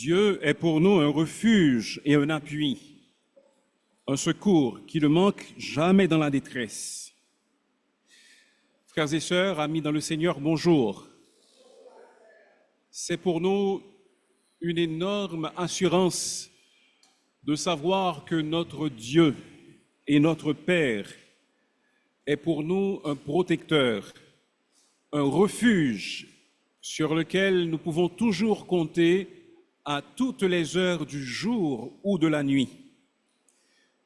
Dieu est pour nous un refuge et un appui, un secours qui ne manque jamais dans la détresse. Frères et sœurs, amis dans le Seigneur, bonjour. C'est pour nous une énorme assurance de savoir que notre Dieu et notre Père est pour nous un protecteur, un refuge sur lequel nous pouvons toujours compter à toutes les heures du jour ou de la nuit.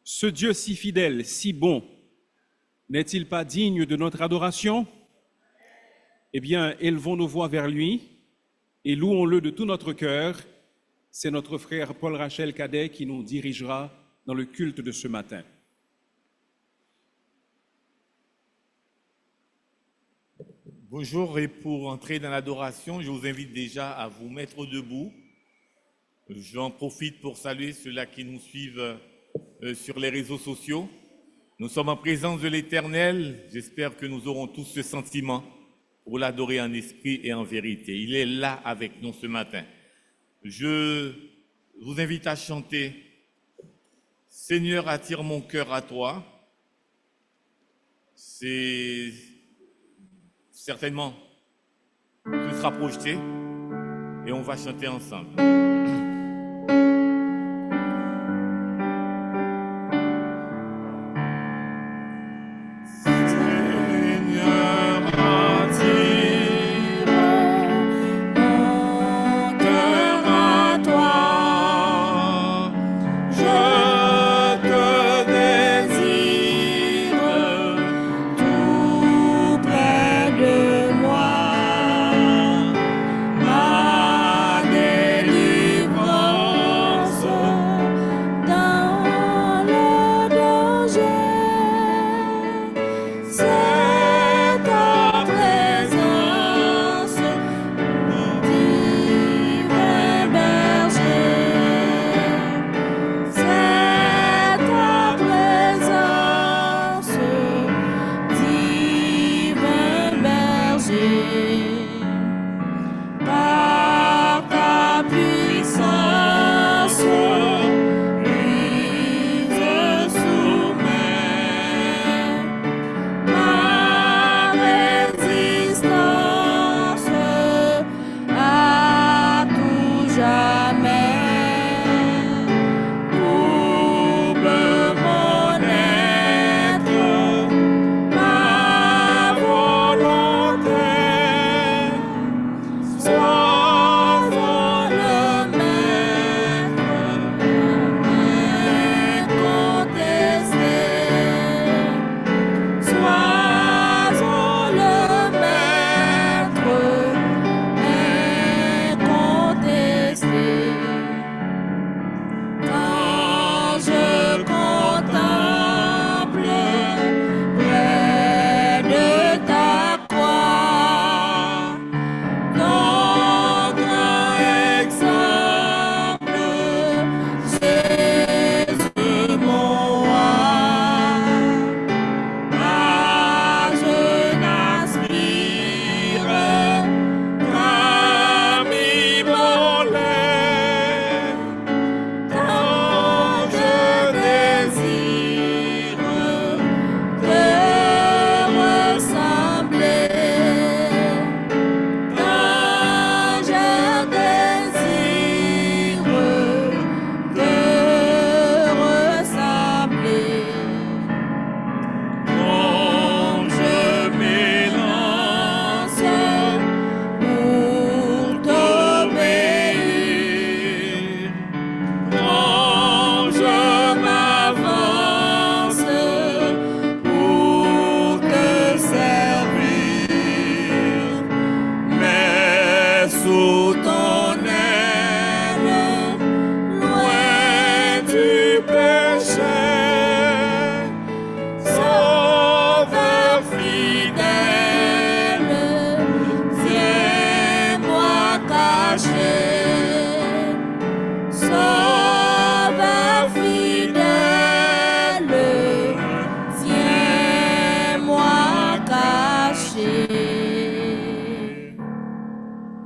Ce Dieu si fidèle, si bon, n'est-il pas digne de notre adoration? Eh bien, élevons nos voix vers lui et louons-le de tout notre cœur. C'est notre frère Paul Rachel Cadet qui nous dirigera dans le culte de ce matin. Bonjour, et pour entrer dans l'adoration, je vous invite déjà à vous mettre debout. J'en profite pour saluer ceux-là qui nous suivent sur les réseaux sociaux. Nous sommes en présence de l'Éternel. J'espère que nous aurons tous ce sentiment pour l'adorer en esprit et en vérité. Il est là avec nous ce matin. Je vous invite à chanter « Seigneur, attire mon cœur à toi ». C'est certainement, ce sera projeté et on va chanter ensemble.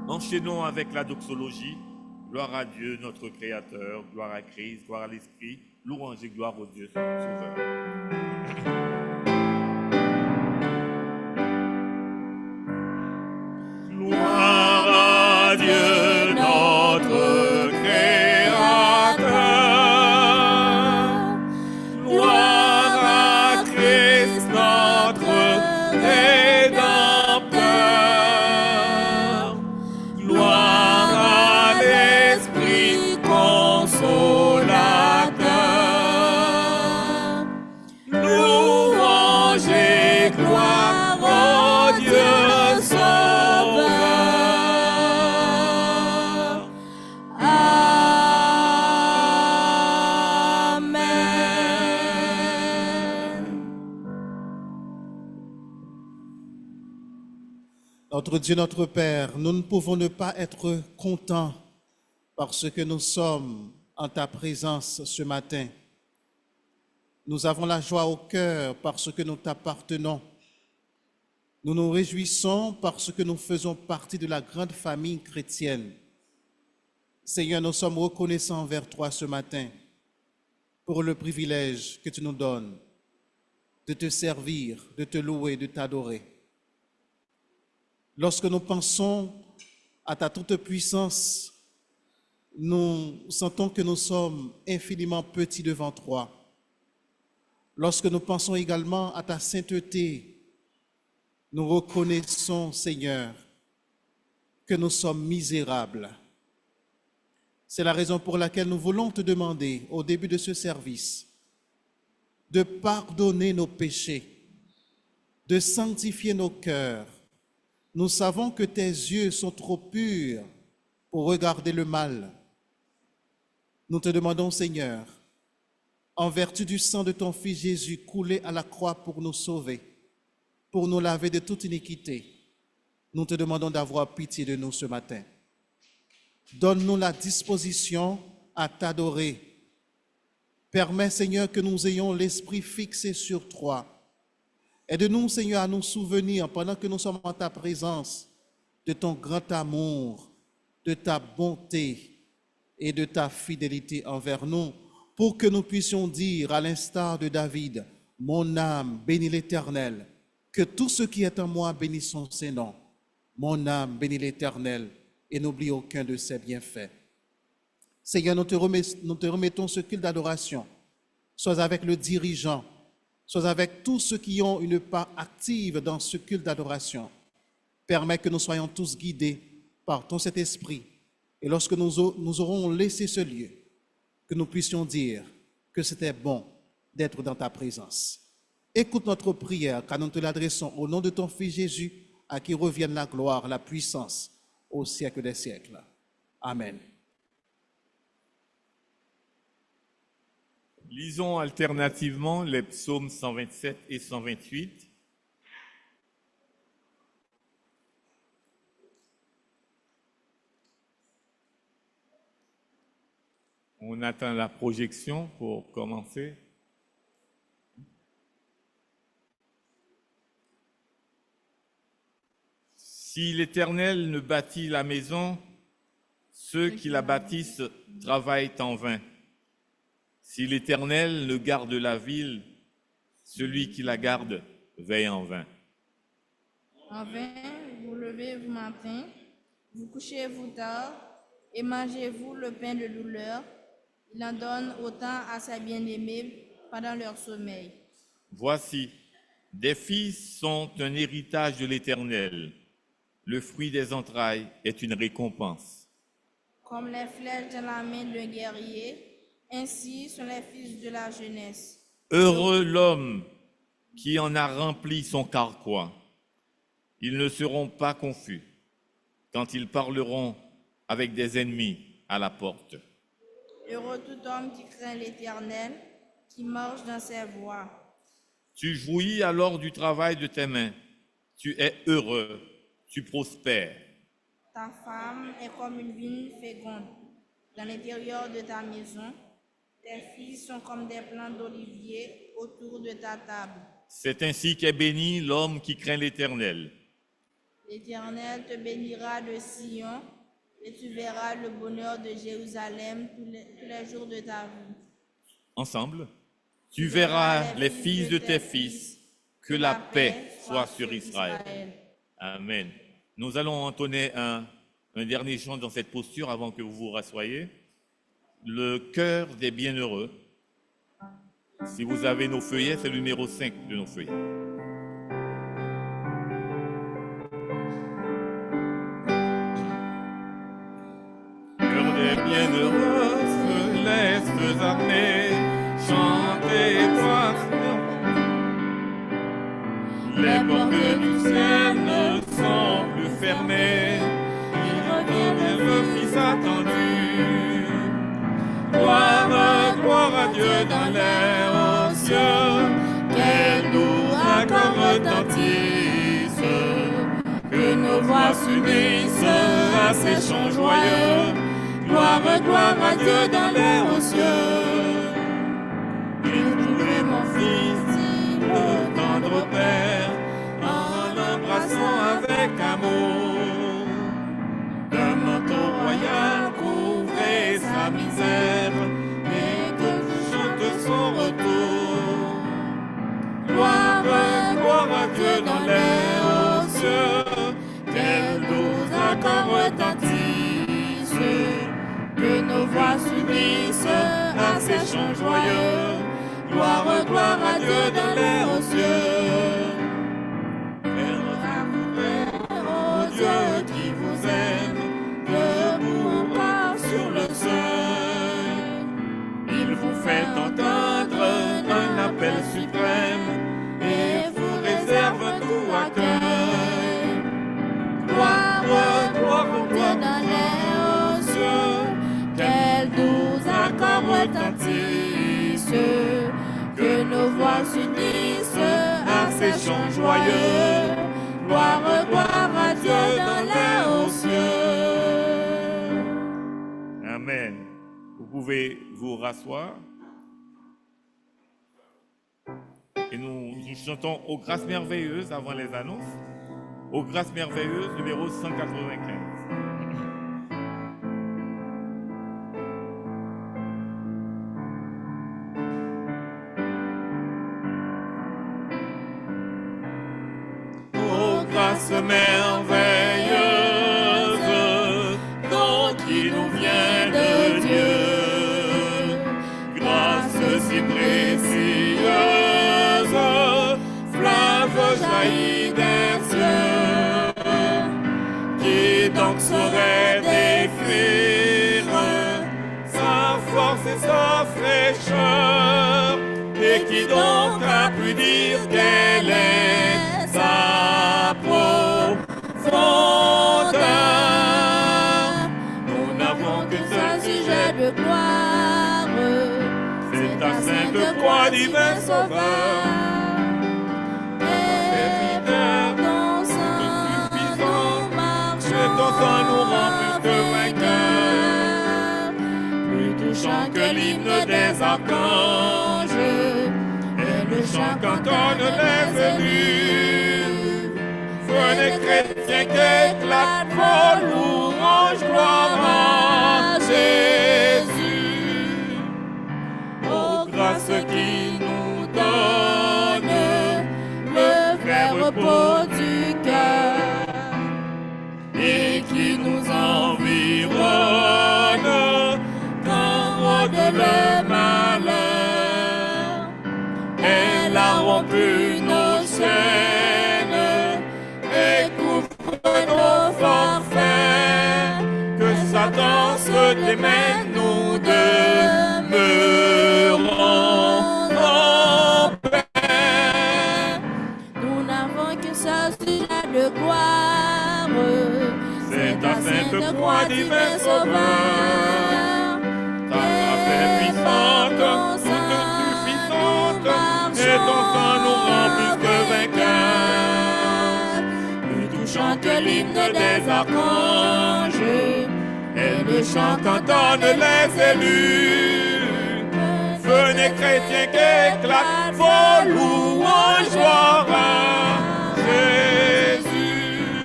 Enchaînons avec la doxologie. Gloire à Dieu, notre Créateur, gloire à Christ, gloire à l'Esprit, louange et gloire au Dieu Sauveur. Gloire à Dieu, notre Créateur. Gloire à Christ, notre Rédempteur. Gloire à l'Esprit consolateur. Louange et gloire au Dieu Sauveur. Notre Dieu, notre Père, nous ne pouvons ne pas être contents parce que nous sommes en ta présence ce matin. Nous avons la joie au cœur parce que nous t'appartenons. Nous nous réjouissons parce que nous faisons partie de la grande famille chrétienne. Seigneur, nous sommes reconnaissants envers toi ce matin pour le privilège que tu nous donnes de te servir, de te louer, de t'adorer. Lorsque nous pensons à ta toute-puissance, nous sentons que nous sommes infiniment petits devant toi. Lorsque nous pensons également à ta sainteté, nous reconnaissons, Seigneur, que nous sommes misérables. C'est la raison pour laquelle nous voulons te demander, au début de ce service, de pardonner nos péchés, de sanctifier nos cœurs. Nous savons que tes yeux sont trop purs pour regarder le mal. Nous te demandons, Seigneur, en vertu du sang de ton Fils Jésus coulé à la croix pour nous sauver, pour nous laver de toute iniquité, nous te demandons d'avoir pitié de nous ce matin. Donne-nous la disposition à t'adorer. Permets, Seigneur, que nous ayons l'esprit fixé sur toi. Aide-nous, Seigneur, à nous souvenir, pendant que nous sommes en ta présence, de ton grand amour, de ta bonté et de ta fidélité envers nous, pour que nous puissions dire, à l'instar de David, « Mon âme bénit l'Éternel, que tout ce qui est en moi bénisse son Saint-Nom. Mon âme bénit l'Éternel, et n'oublie aucun de ses bienfaits. » Seigneur, nous te remettons ce culte d'adoration, soit avec le dirigeant, soit avec tous ceux qui ont une part active dans ce culte d'adoration. Permets que nous soyons tous guidés par ton Saint-Esprit. Et lorsque nous aurons laissé ce lieu, que nous puissions dire que c'était bon d'être dans ta présence. Écoute notre prière, car nous te l'adressons au nom de ton Fils Jésus, à qui revienne la gloire, la puissance, au siècle des siècles. Amen. Lisons alternativement les psaumes 127 et 128. On attend la projection pour commencer. Si l'Éternel ne bâtit la maison, ceux qui la bâtissent travaillent en vain. Si l'Éternel ne garde la ville, celui qui la garde veille en vain. En vain, vous levez-vous matin, vous couchez-vous tard, et mangez-vous le pain de douleur. Il en donne autant à ses bien-aimés pendant leur sommeil. Voici, des fils sont un héritage de l'Éternel. Le fruit des entrailles est une récompense. Comme les flèches dans la main d'un guerrier, ainsi sont les fils de la jeunesse. Heureux l'homme qui en a rempli son carquois. Ils ne seront pas confus quand ils parleront avec des ennemis à la porte. Heureux tout homme qui craint l'Éternel, qui marche dans ses voies. Tu jouis alors du travail de tes mains. Tu es heureux, tu prospères. Ta femme est comme une vigne féconde dans l'intérieur de ta maison. Tes fils sont comme des plants d'olivier autour de ta table. C'est ainsi qu'est béni l'homme qui craint l'Éternel. L'Éternel te bénira de Sion et tu verras le bonheur de Jérusalem tous les jours de ta vie. Ensemble, tu verras les fils de tes fils, que la paix soit sur Israël. Amen. Nous allons entonner un dernier chant dans cette posture avant que vous vous rassoyiez. Le cœur des bienheureux. Si vous avez nos feuillets, c'est le numéro 5 de nos feuillets. Cœur des bienheureux, se laisse amener, chantez, toi. Les portes du ciel ne sont plus fermées, il revient le Fils attendu. Gloire à Dieu dans les hauts cieux, quel doux accord retentisse, que nos voix s'unissent à ces chants joyeux. Gloire à Dieu dans les hauts cieux. Éprouvez mon Fils, dit le tendre Père, en l'embrassant avec amour. D'un manteau royal couvrez sa misère, et que chante son retour. Gloire à Dieu dans les hauts cieux, quel doux accord retentisse, que nos voix s'unissent à ces chants joyeux. Gloire à Dieu dans les hauts cieux. Ô Dieu qui vous aime, debout sur le seuil, il vous fait entendre un appel suprême et vous réserve un doux accueil. Gloire à Dieu dans les hauts cieux, quel doux accord retentisse, que nos voix s'unissent à ces chants joyeux. Gloire à Dieu dans les hauts cieux. Amen. Vous pouvez vous rasseoir. Et nous chantons aux grâces merveilleuses avant les annonces. Aux grâces merveilleuses, numéro 195. Merveilleuse, don qui nous vient de Dieu, grâce si précieuse, fleuve jaillit des cieux, qui donc saurait décrire sa force et sa fraîcheur, et qui donc a pu dire qu'elle est sa profondeur. Nous n'avons qu'un seul sujet de gloire, c'est ta sainte croix, divin sauveur. Et par ton sang nous marchons, ton sang nous rend plus que vainqueurs, plus touchant que l'hymne des archanges, et le chant qu'entonnent les élus. Venez chrétiens qu'éclate vos louanges, gloire à Jésus. Ô grâce qui nous donne le vrai repos du cœur et qui nous environne quand rôde le malheur. Elle a rompu nos chaînes, nos forfaits, que Satan se démène, nous demeurons en paix. Nous n'avons qu'un seul sujet de gloire, c'est ta sainte croix, divin sauveur. Ta grâce est puissante, toute suffisante, et ton sang nous rend plus que vainqueurs. Chante l'hymne des archanges et le chant qu'entonnent les élus. Venez chrétiens qu'éclate vos louanges, gloire à Jésus.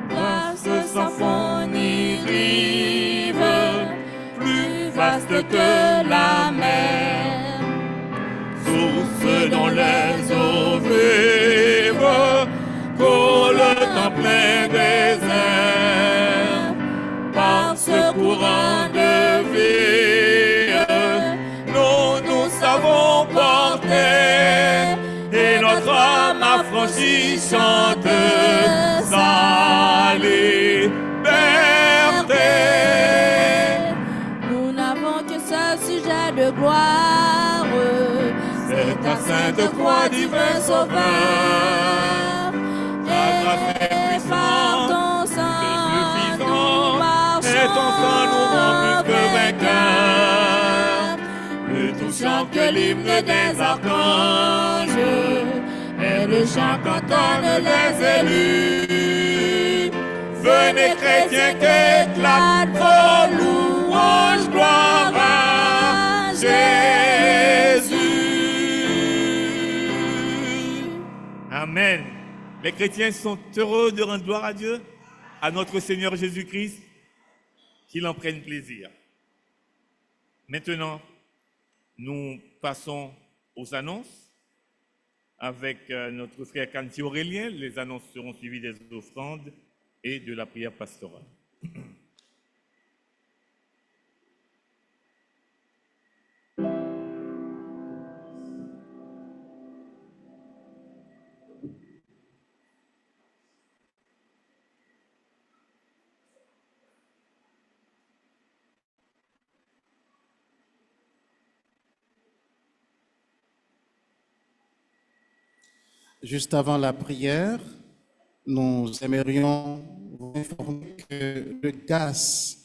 Grâce symphonie forte que la mer, source dont les eaux vives coulent en plein désert. Par ce courant de vie, nous savons porter, et notre âme affranchie chante sa liberté. Nous n'avons que ce sujet de gloire, C'est ta sainte croix, divin sauveur, et par ton sang, nous marchons et ton sang nous rend plus que vainqueurs. Plus touchant que l'hymne des archanges, et le chant qu'entendent les élus. Venez chrétiens qu'éclate vos louanges, gloire à Jésus. Amen. Les chrétiens sont heureux de rendre gloire à Dieu, à notre Seigneur Jésus-Christ, qu'il en prenne plaisir. Maintenant, nous passons aux annonces avec notre frère Canti Aurélien. Les annonces seront suivies des offrandes et de la prière pastorale. Juste avant la prière, nous aimerions vous informer que le GAS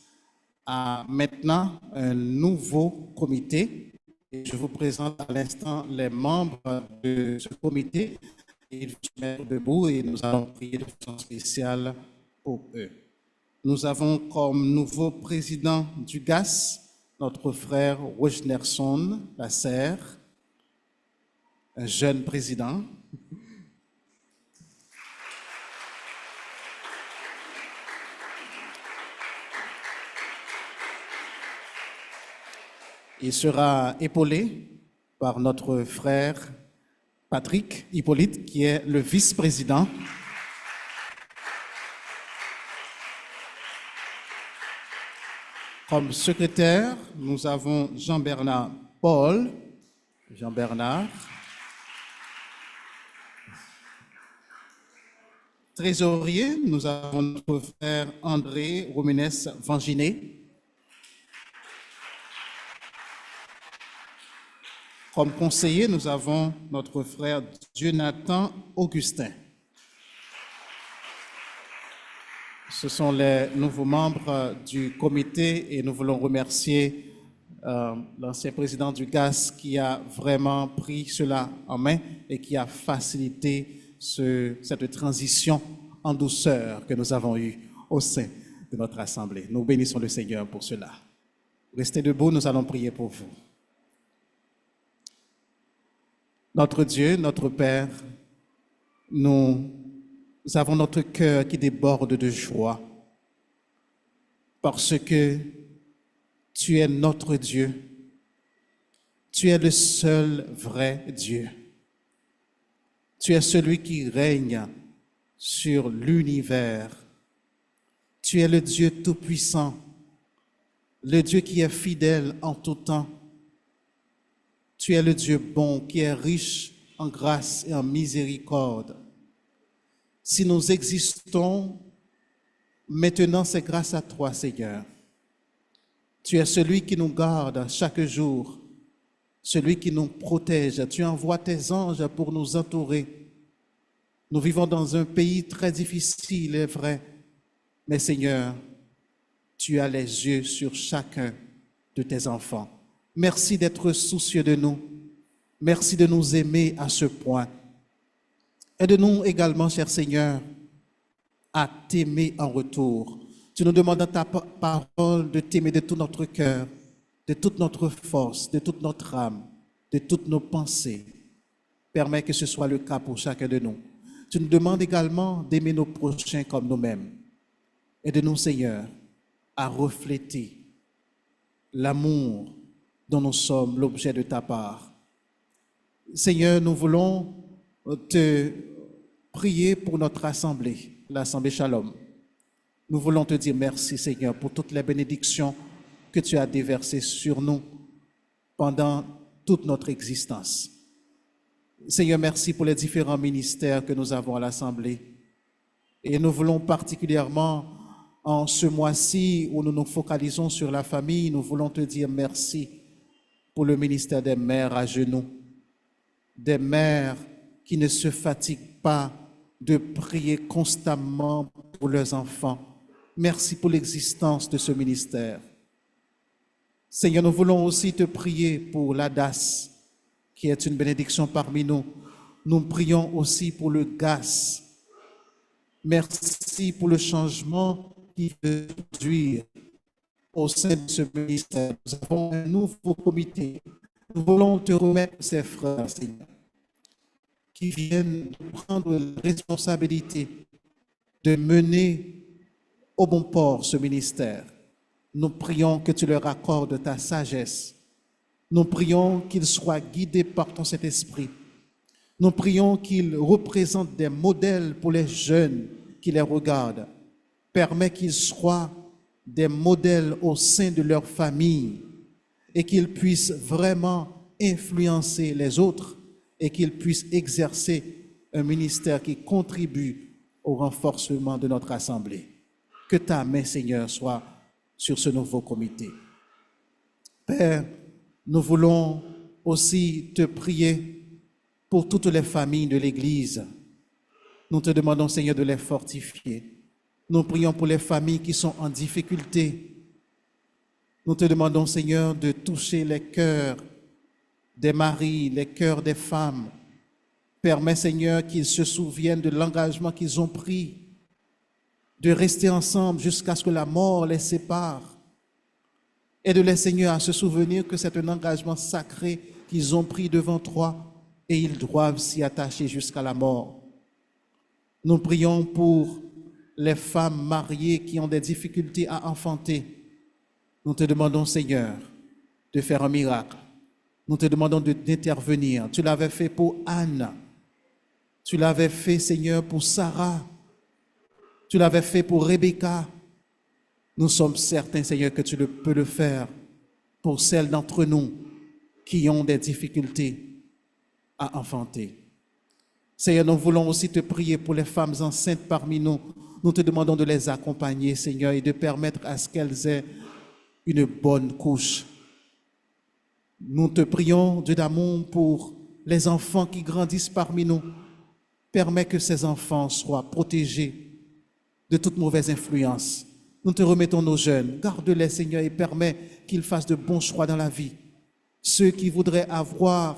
a maintenant un nouveau comité. Et je vous présente à l'instant les membres de ce comité. Ils vont se mettre debout et nous allons prier de façon spéciale pour eux. Nous avons comme nouveau président du GAS notre frère Wojnerson Lasserre, un jeune président. Il sera épaulé par notre frère Patrick Hippolyte, qui est le vice-président. Comme secrétaire, nous avons Jean-Bernard Paul. Jean-Bernard. Trésorier, nous avons notre frère André Romines Vanginé. Comme conseiller, nous avons notre frère Jonathan Augustin. Ce sont les nouveaux membres du comité et nous voulons remercier l'ancien président du GAS qui a vraiment pris cela en main et qui a facilité cette transition en douceur que nous avons eue au sein de notre assemblée. Nous bénissons le Seigneur pour cela. Restez debout, nous allons prier pour vous. Notre Dieu, notre Père, nous avons notre cœur qui déborde de joie parce que tu es notre Dieu. Tu es le seul vrai Dieu. Tu es celui qui règne sur l'univers. Tu es le Dieu tout-puissant, le Dieu qui est fidèle en tout temps. Tu es le Dieu bon qui est riche en grâce et en miséricorde. Si nous existons, maintenant c'est grâce à toi, Seigneur. Tu es celui qui nous garde chaque jour, celui qui nous protège. Tu envoies tes anges pour nous entourer. Nous vivons dans un pays très difficile, est vrai, mais Seigneur, tu as les yeux sur chacun de tes enfants. Merci d'être soucieux de nous. Merci de nous aimer à ce point. Aide-nous également, cher Seigneur, à t'aimer en retour. Tu nous demandes dans ta parole de t'aimer de tout notre cœur, de toute notre force, de toute notre âme, de toutes nos pensées. Permets que ce soit le cas pour chacun de nous. Tu nous demandes également d'aimer nos prochains comme nous-mêmes. Aide-nous, Seigneur, à refléter l'amour dont nous sommes l'objet de ta part. Seigneur, nous voulons te prier pour notre assemblée, l'Assemblée Shalom. Nous voulons te dire merci, Seigneur, pour toutes les bénédictions que tu as déversées sur nous pendant toute notre existence. Seigneur, merci pour les différents ministères que nous avons à l'Assemblée. Et nous voulons particulièrement, en ce mois-ci où nous nous focalisons sur la famille, nous voulons te dire merci pour le ministère des mères à genoux, des mères qui ne se fatiguent pas de prier constamment pour leurs enfants. Merci pour l'existence de ce ministère. Seigneur, nous voulons aussi te prier pour l'ADAS, qui est une bénédiction parmi nous. Nous prions aussi pour le gaz. Merci pour le changement qui veut produire au sein de ce ministère. Nous avons un nouveau comité. Nous voulons te remettre ces frères, Seigneur, qui viennent prendre la responsabilité de mener au bon port ce ministère. Nous prions que tu leur accordes ta sagesse. Nous prions qu'ils soient guidés par ton Saint-Esprit. Nous prions qu'ils représentent des modèles pour les jeunes qui les regardent. Permets qu'ils soient des modèles au sein de leur famille et qu'ils puissent vraiment influencer les autres et qu'ils puissent exercer un ministère qui contribue au renforcement de notre assemblée. Que ta main, Seigneur, soit sur ce nouveau comité. Père, nous voulons aussi te prier pour toutes les familles de l'Église. Nous te demandons, Seigneur, de les fortifier. Nous prions pour les familles qui sont en difficulté. Nous te demandons, Seigneur, de toucher les cœurs des maris, les cœurs des femmes. Permets, Seigneur, qu'ils se souviennent de l'engagement qu'ils ont pris, de rester ensemble jusqu'à ce que la mort les sépare. Aide-les, Seigneur, à se souvenir que c'est un engagement sacré qu'ils ont pris devant toi et ils doivent s'y attacher jusqu'à la mort. Nous prions pour les femmes mariées qui ont des difficultés à enfanter. Nous te demandons, Seigneur, de faire un miracle. Nous te demandons d'intervenir. Tu l'avais fait pour Anne. Tu l'avais fait, Seigneur, pour Sarah. Tu l'avais fait pour Rebecca. Nous sommes certains, Seigneur, que tu peux le faire pour celles d'entre nous qui ont des difficultés à enfanter. Seigneur, nous voulons aussi te prier pour les femmes enceintes parmi nous. Nous te demandons de les accompagner, Seigneur, et de permettre à ce qu'elles aient une bonne couche. Nous te prions, Dieu d'amour, pour les enfants qui grandissent parmi nous. Permets que ces enfants soient protégés de toute mauvaise influence. Nous te remettons nos jeunes. Garde-les, Seigneur, et permets qu'ils fassent de bons choix dans la vie. Ceux qui voudraient avoir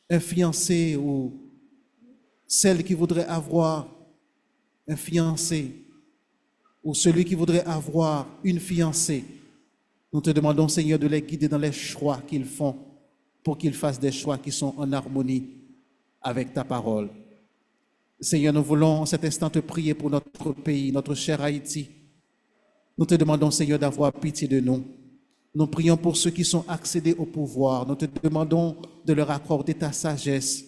un fiancé ou celle qui voudrait avoir un fiancé ou celui qui voudrait avoir une fiancée, nous te demandons, Seigneur, de les guider dans les choix qu'ils font pour qu'ils fassent des choix qui sont en harmonie avec ta parole. Seigneur, nous voulons en cet instant te prier pour notre pays, notre cher Haïti. Nous te demandons, Seigneur, d'avoir pitié de nous. Nous prions pour ceux qui sont accédés au pouvoir. Nous te demandons de leur accorder ta sagesse.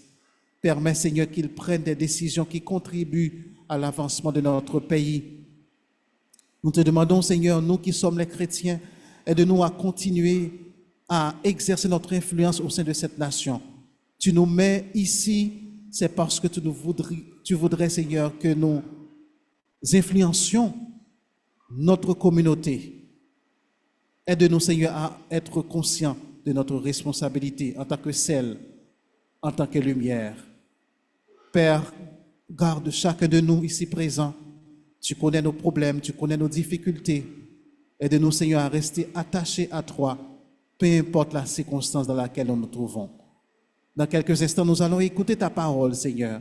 Permets, Seigneur, qu'ils prennent des décisions qui contribuent à l'avancement de notre pays. Nous te demandons, Seigneur, nous qui sommes les chrétiens, aide-nous à continuer à exercer notre influence au sein de cette nation. Tu nous mets ici, c'est parce que tu voudrais, Seigneur, que nous influencions notre communauté. Aide-nous, Seigneur, à être conscients de notre responsabilité en tant que sel, en tant que lumière. Père, garde chacun de nous ici présents. Tu connais nos problèmes, tu connais nos difficultés. Aide-nous, Seigneur, à rester attachés à toi, peu importe la circonstance dans laquelle nous nous trouvons. Dans quelques instants, nous allons écouter ta parole, Seigneur.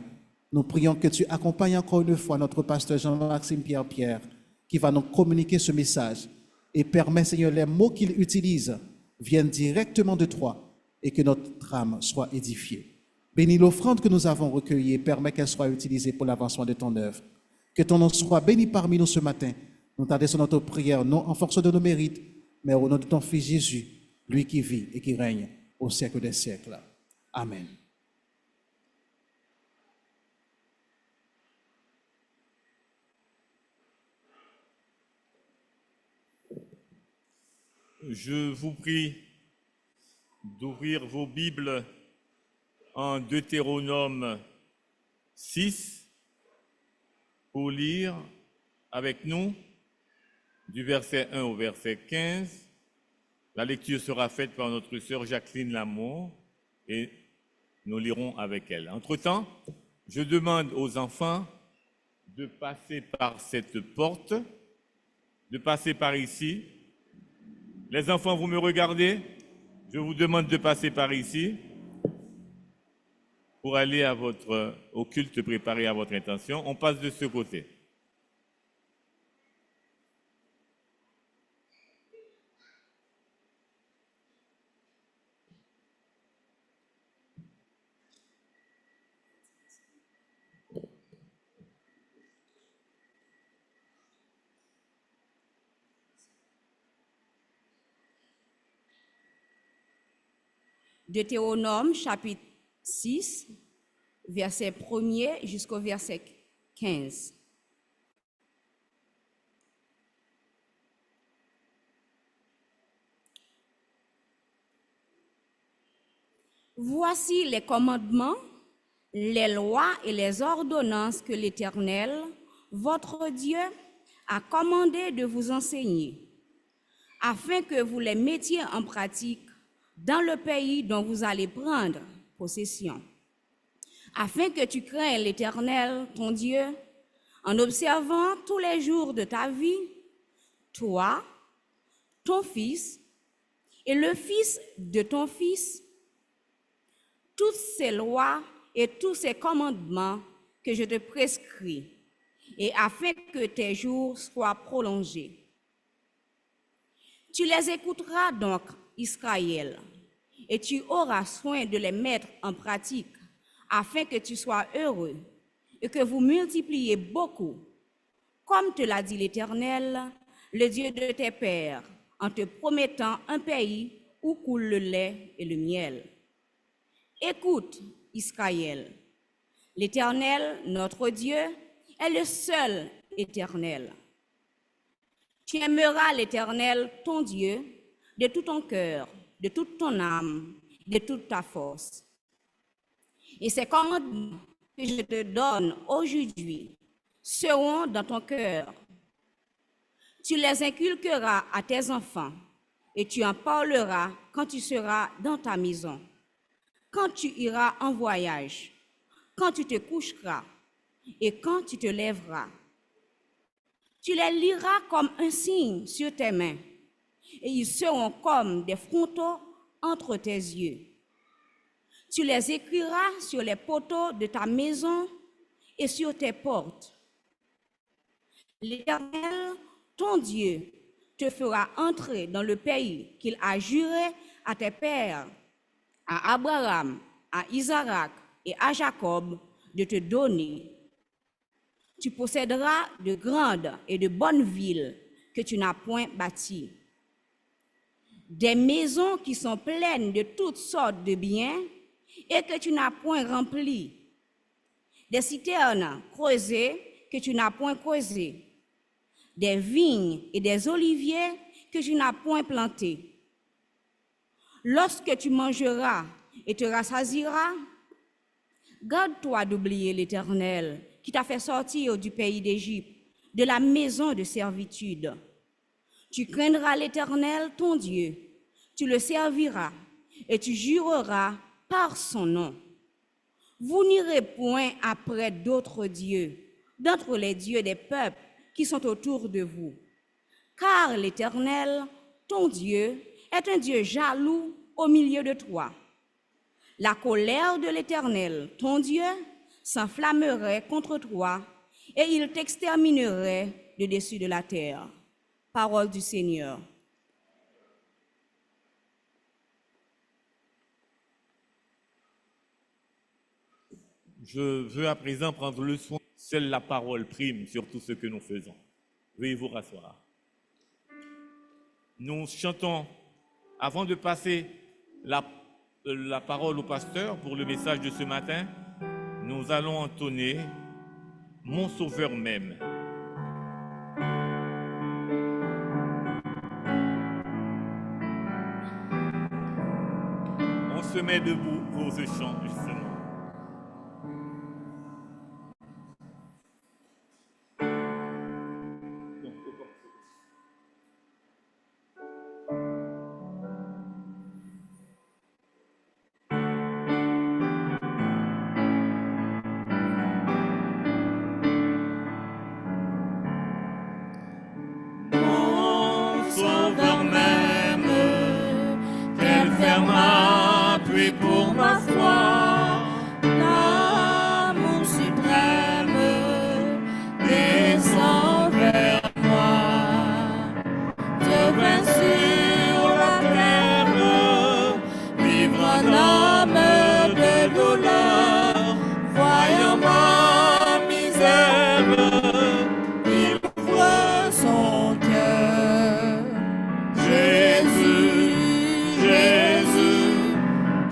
Nous prions que tu accompagnes encore une fois notre pasteur Jean-Maxime Pierre, qui va nous communiquer ce message. Et permets, Seigneur, les mots qu'il utilise viennent directement de toi et que notre âme soit édifiée. Bénis l'offrande que nous avons recueillie et permets qu'elle soit utilisée pour l'avancement de ton œuvre. Que ton nom soit béni parmi nous ce matin. Nous t'adressons notre prière, non en force de nos mérites, mais au nom de ton Fils Jésus, lui qui vit et qui règne au siècle des siècles. Amen. Je vous prie d'ouvrir vos Bibles en Deutéronome 6 pour lire avec nous du verset 1 au verset 15. La lecture sera faite par notre sœur Jacqueline Lamont et nous lirons avec elle. Entre-temps, je demande aux enfants de passer par cette porte, de passer par ici. Les enfants, vous me regardez? Je vous demande de passer par ici pour aller au culte préparé à votre intention. On passe de ce côté. Deutéronome chapitre 6, verset 1er jusqu'au verset 15. Voici les commandements, les lois et les ordonnances que l'Éternel, votre Dieu, a commandé de vous enseigner, afin que vous les mettiez en pratique dans le pays dont vous allez prendre possession, afin que tu craignes l'Éternel, ton Dieu, en observant tous les jours de ta vie, toi, ton fils et le fils de ton fils, toutes ces lois et tous ces commandements que je te prescris, et afin que tes jours soient prolongés. Tu les écouteras donc, Israël, et tu auras soin de les mettre en pratique, afin que tu sois heureux et que vous multipliez beaucoup, comme te l'a dit l'Éternel, le Dieu de tes pères, en te promettant un pays où coule le lait et le miel. Écoute, Israël, l'Éternel, notre Dieu, est le seul Éternel. Tu aimeras l'Éternel, ton Dieu, de tout ton cœur, de toute ton âme, de toute ta force. Et ces commandements que je te donne aujourd'hui seront dans ton cœur. Tu les inculqueras à tes enfants et tu en parleras quand tu seras dans ta maison, quand tu iras en voyage, quand tu te coucheras et quand tu te lèveras. Tu les liras comme un signe sur tes mains, et ils seront comme des frontaux entre tes yeux. Tu les écriras sur les poteaux de ta maison et sur tes portes. L'Éternel, ton Dieu, te fera entrer dans le pays qu'il a juré à tes pères, à Abraham, à Isaac et à Jacob de te donner. Tu posséderas de grandes et de bonnes villes que tu n'as point bâties, des maisons qui sont pleines de toutes sortes de biens et que tu n'as point remplies, des citernes creusées que tu n'as point creusées, des vignes et des oliviers que tu n'as point plantés. Lorsque tu mangeras et te rassasieras, garde-toi d'oublier l'Éternel qui t'a fait sortir du pays d'Égypte, de la maison de servitude. Tu craindras l'Éternel, ton Dieu, tu le serviras et tu jureras par son nom. Vous n'irez point après d'autres dieux, d'entre les dieux des peuples qui sont autour de vous, car l'Éternel, ton Dieu, est un Dieu jaloux au milieu de toi. La colère de l'Éternel, ton Dieu, s'enflammerait contre toi et il t'exterminerait de dessus de la terre. Parole du Seigneur. Je veux à présent prendre le soin. Seule la parole prime sur tout ce que nous faisons. Veuillez vous rasseoir. Nous chantons Avant de passer la parole au pasteur pour le message de ce matin, nous allons entonner « Mon Sauveur m'aime ». On se met debout pour ce chant, justement. Mon Sauveur m'aime, quel ferme appui pour ma foi, l'amour suprême descend vers moi. Je viens sur la terre, vivre un homme de douleur, voyant ma misère, il ouvre son cœur. Jésus, Jésus,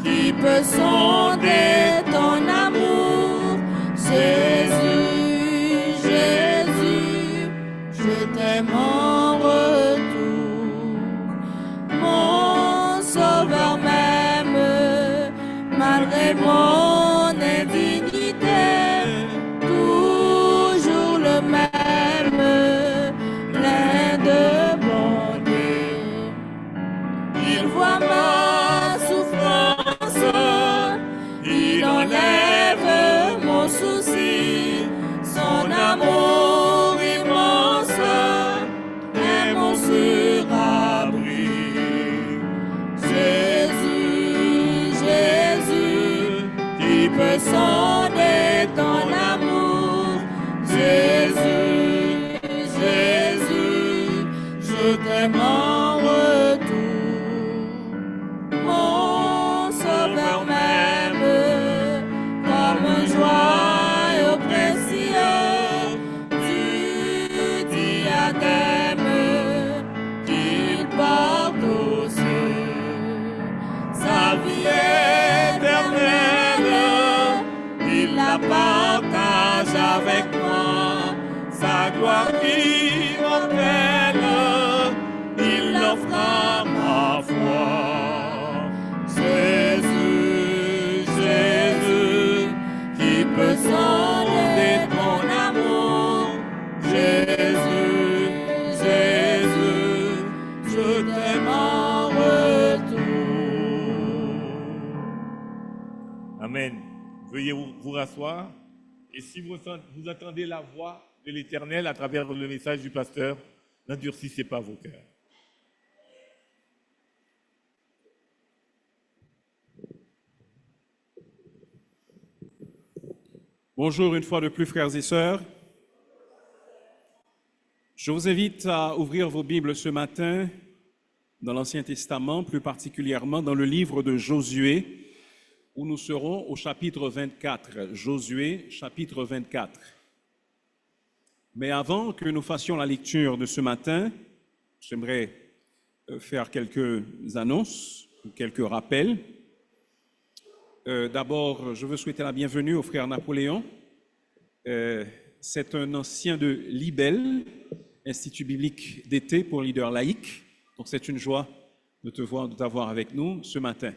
qui peut sonder ton amour? Jésus, Jésus, je t'aime en retour. Mon Sauveur m'aime, malgré mon indignité, toujours le même, plein de bonté. Il voit ma souffrance, il enlève mon souci, son amour immense est mon surabri. Jésus, Jésus, qui peut sonder ton amour? Jésus, Jésus, je t'aime en retour. Mon Sauveur m'aime comme un joyau précieux du diadème qu'il porte aux cieux. Sa vie éternelle, il la partage avec moi. Sa gloire immortelle, il l'offre à ma foi. Jésus, Jésus, qui peut sonder ton amour? Jésus, Jésus, je t'aime en retour. Amen. Veuillez vous rasseoir. Et si vous entendez la voix de l'Éternel à travers le message du pasteur, n'endurcissez pas vos cœurs. Bonjour une fois de plus, frères et sœurs. Je vous invite à ouvrir vos Bibles ce matin dans l'Ancien Testament, plus particulièrement dans le livre de Josué, où nous serons au chapitre 24. Josué, chapitre 24. Mais avant que nous fassions la lecture de ce matin, j'aimerais faire quelques annonces, quelques rappels. D'abord, je veux souhaiter la bienvenue au frère Napoléon. C'est un ancien de l'IBEL, Institut biblique d'été pour leaders laïcs. Donc c'est une joie de t'avoir avec nous ce matin.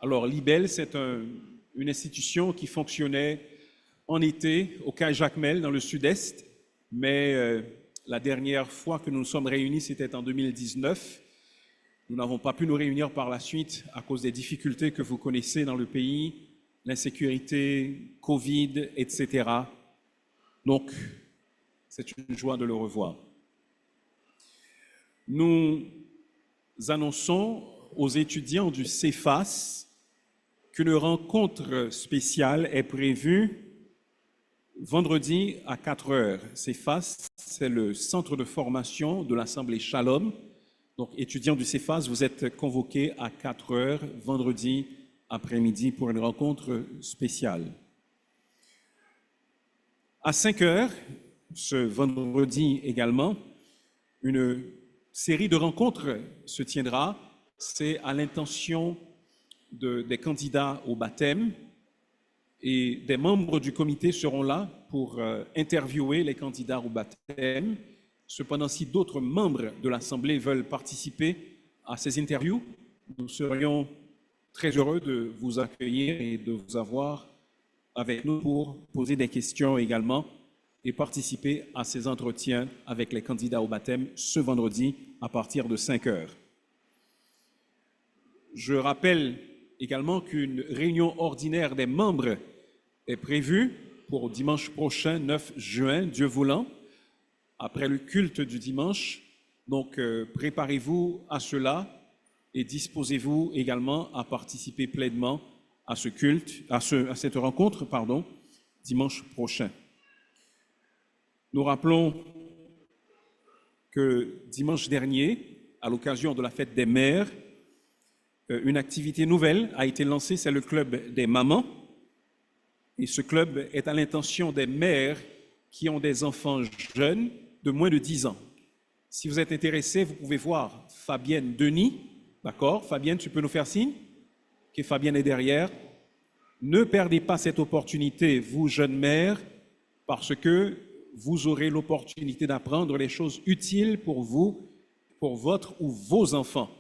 Alors l'IBEL, c'est une institution qui fonctionnait en été au Quai Jacmel dans le sud-est, mais la dernière fois que nous nous sommes réunis, c'était en 2019. Nous n'avons pas pu nous réunir par la suite à cause des difficultés que vous connaissez dans le pays, l'insécurité, Covid, etc. Donc, c'est une joie de le revoir. Nous annonçons aux étudiants du CEFAS qu'une rencontre spéciale est prévue vendredi à 4h. CEFAS, c'est le centre de formation de l'Assemblée Shalom. Donc, étudiants du CEFAS, vous êtes convoqués à 4h vendredi après-midi pour une rencontre spéciale. À 5h, ce vendredi également, une série de rencontres se tiendra c'est à l'intention des candidats au baptême et des membres du comité seront là pour interviewer les candidats au baptême. Cependant, si d'autres membres de l'Assemblée veulent participer à ces interviews, nous serions très heureux de vous accueillir et de vous avoir avec nous pour poser des questions également et participer à ces entretiens avec les candidats au baptême ce vendredi à partir de 5 heures. Je rappelle également qu'une réunion ordinaire des membres est prévue pour dimanche prochain, 9 juin, Dieu voulant, après le culte du dimanche. Donc, préparez-vous à cela et disposez-vous également à participer pleinement à ce culte, à cette rencontre, dimanche prochain. Nous rappelons que dimanche dernier, à l'occasion de la fête des mères, une activité nouvelle a été lancée, c'est le club des mamans. Et ce club est à l'intention des mères qui ont des enfants jeunes de moins de 10 ans. Si vous êtes intéressé, vous pouvez voir Fabienne Denis. D'accord? Fabienne, tu peux nous faire signe? Que Fabienne est derrière. Ne perdez pas cette opportunité, vous, jeunes mères, parce que vous aurez l'opportunité d'apprendre les choses utiles pour vous, pour votre ou vos enfants.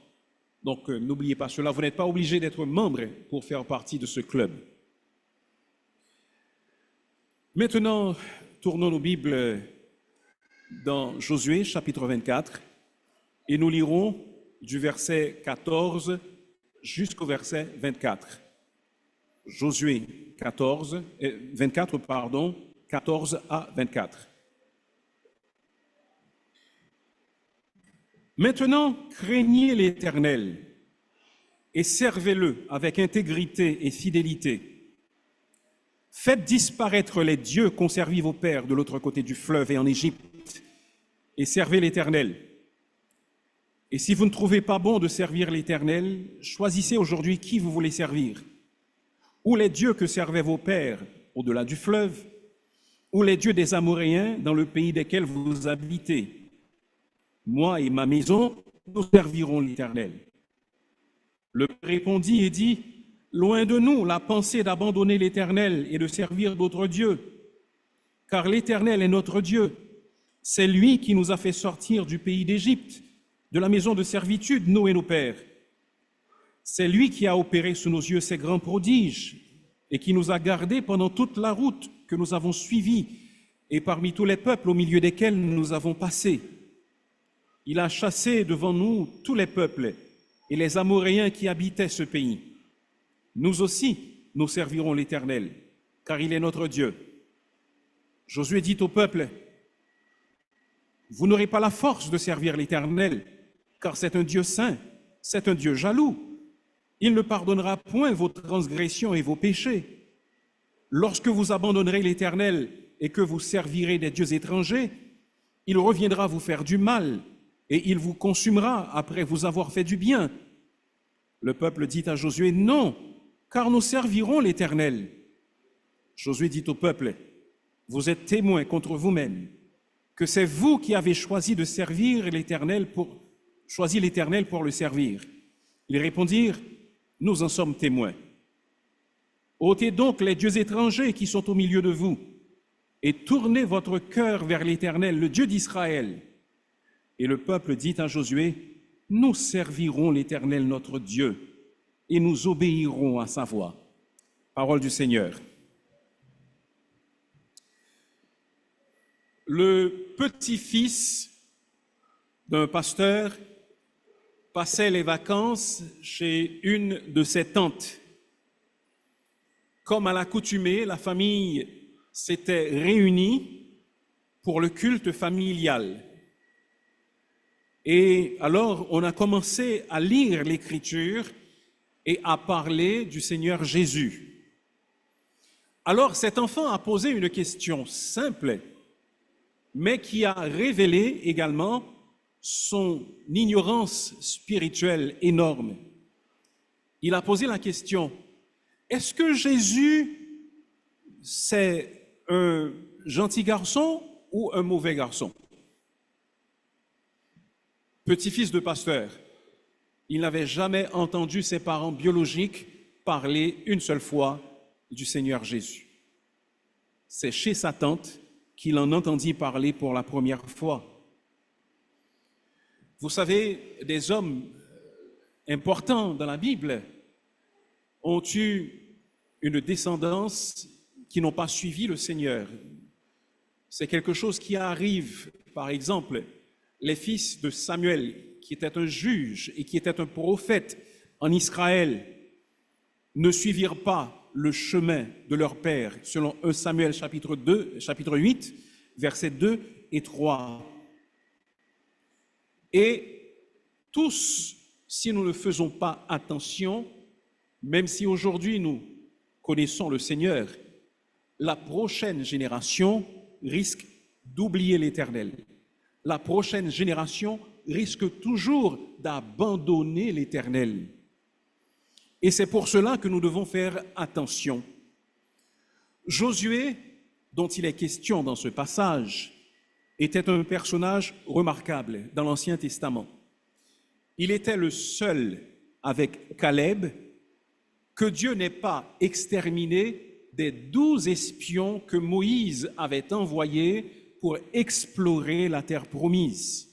Donc, n'oubliez pas cela. Vous n'êtes pas obligé d'être membre pour faire partie de ce club. Maintenant, tournons nos Bibles dans Josué, chapitre 24, et nous lirons du verset 14 jusqu'au verset 24. Josué 14 à 24. Maintenant, craignez l'Éternel et servez-le avec intégrité et fidélité. Faites disparaître les dieux qu'ont servis vos pères de l'autre côté du fleuve et en Égypte, et servez l'Éternel. Et si vous ne trouvez pas bon de servir l'Éternel, choisissez aujourd'hui qui vous voulez servir. Ou les dieux que servaient vos pères au-delà du fleuve, ou les dieux des Amoréens dans le pays desquels vous habitez. Moi et ma maison, nous servirons l'Éternel. Le père répondit et dit, loin de nous la pensée d'abandonner l'Éternel et de servir d'autres dieux, car l'Éternel est notre Dieu. C'est lui qui nous a fait sortir du pays d'Égypte, de la maison de servitude, nous et nos pères. C'est lui qui a opéré sous nos yeux ces grands prodiges et qui nous a gardés pendant toute la route que nous avons suivie et parmi tous les peuples au milieu desquels nous avons passé. Il a chassé devant nous tous les peuples et les Amoréens qui habitaient ce pays. Nous aussi, nous servirons l'Éternel, car il est notre Dieu. Josué dit au peuple, vous n'aurez pas la force de servir l'Éternel, car c'est un Dieu saint, c'est un Dieu jaloux. Il ne pardonnera point vos transgressions et vos péchés. Lorsque vous abandonnerez l'Éternel et que vous servirez des dieux étrangers, il reviendra vous faire du mal et il vous consumera après vous avoir fait du bien. Le peuple dit à Josué, non, car nous servirons l'Éternel. Josué dit au peuple, vous êtes témoins contre vous-même que c'est vous qui avez choisi de servir l'Éternel pour le servir. Ils répondirent, nous en sommes témoins. Ôtez donc les dieux étrangers qui sont au milieu de vous et tournez votre cœur vers l'Éternel, le Dieu d'Israël. Et le peuple dit à Josué, nous servirons l'Éternel notre Dieu et nous obéirons à sa voix. Parole du Seigneur. Le petit-fils d'un pasteur passait les vacances chez une de ses tantes. Comme à l'accoutumée, la famille s'était réunie pour le culte familial. Et alors, on a commencé à lire l'Écriture et à parler du Seigneur Jésus. Alors, cet enfant a posé une question simple, mais qui a révélé également son ignorance spirituelle énorme. Il a posé la question, est-ce que Jésus, c'est un gentil garçon ou un mauvais garçon? Petit-fils de pasteur, il n'avait jamais entendu ses parents biologiques parler une seule fois du Seigneur Jésus. C'est chez sa tante qu'il en entendit parler pour la première fois. Vous savez, des hommes importants dans la Bible ont eu une descendance qui n'ont pas suivi le Seigneur. C'est quelque chose qui arrive, par exemple, les fils de Samuel, qui était un juge et qui était un prophète en Israël, ne suivirent pas le chemin de leur père, selon 1 Samuel chapitre 8, versets 2 et 3. Et tous, si nous ne faisons pas attention, même si aujourd'hui nous connaissons le Seigneur, la prochaine génération risque d'oublier l'Éternel. La prochaine génération risque toujours d'abandonner l'Éternel. Et c'est pour cela que nous devons faire attention. Josué, dont il est question dans ce passage, était un personnage remarquable dans l'Ancien Testament. Il était le seul, avec Caleb, que Dieu n'ait pas exterminé des 12 espions que Moïse avait envoyés pour explorer la terre promise.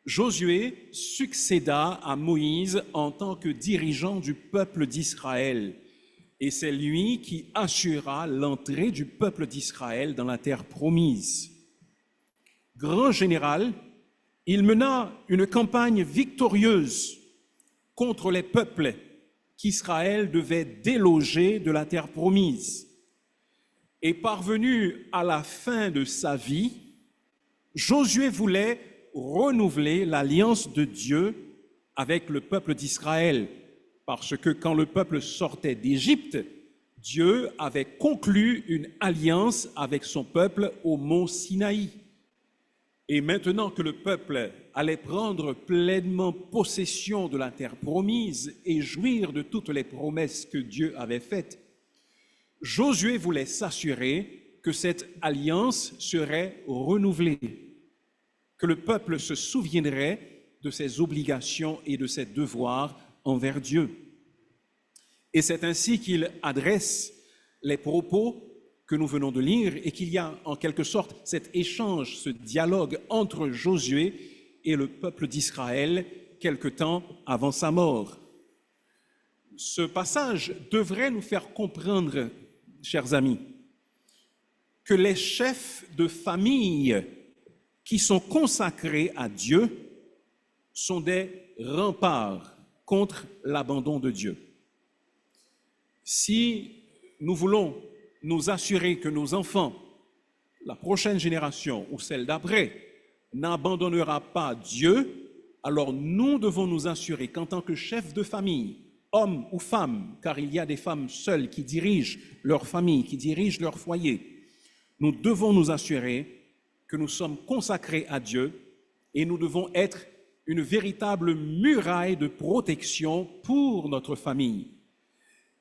Josué succéda à Moïse en tant que dirigeant du peuple d'Israël, et c'est lui qui assura l'entrée du peuple d'Israël dans la terre promise. Grand général, il mena une campagne victorieuse contre les peuples qu'Israël devait déloger de la terre promise. Et parvenu à la fin de sa vie, Josué voulait renouveler l'alliance de Dieu avec le peuple d'Israël, parce que quand le peuple sortait d'Égypte, Dieu avait conclu une alliance avec son peuple au mont Sinaï. Et maintenant que le peuple allait prendre pleinement possession de la terre promise et jouir de toutes les promesses que Dieu avait faites, Josué voulait s'assurer que cette alliance serait renouvelée, que le peuple se souviendrait de ses obligations et de ses devoirs envers Dieu. Et c'est ainsi qu'il adresse les propos que nous venons de lire et qu'il y a en quelque sorte cet échange, ce dialogue entre Josué et le peuple d'Israël quelque temps avant sa mort. Ce passage devrait nous faire comprendre, chers amis, que les chefs de famille qui sont consacrés à Dieu sont des remparts contre l'abandon de Dieu. Si nous voulons nous assurer que nos enfants, la prochaine génération ou celle d'après, n'abandonnera pas Dieu, alors nous devons nous assurer qu'en tant que chefs de famille, hommes ou femmes, car il y a des femmes seules qui dirigent leur famille, qui dirigent leur foyer, nous devons nous assurer que nous sommes consacrés à Dieu et nous devons être une véritable muraille de protection pour notre famille.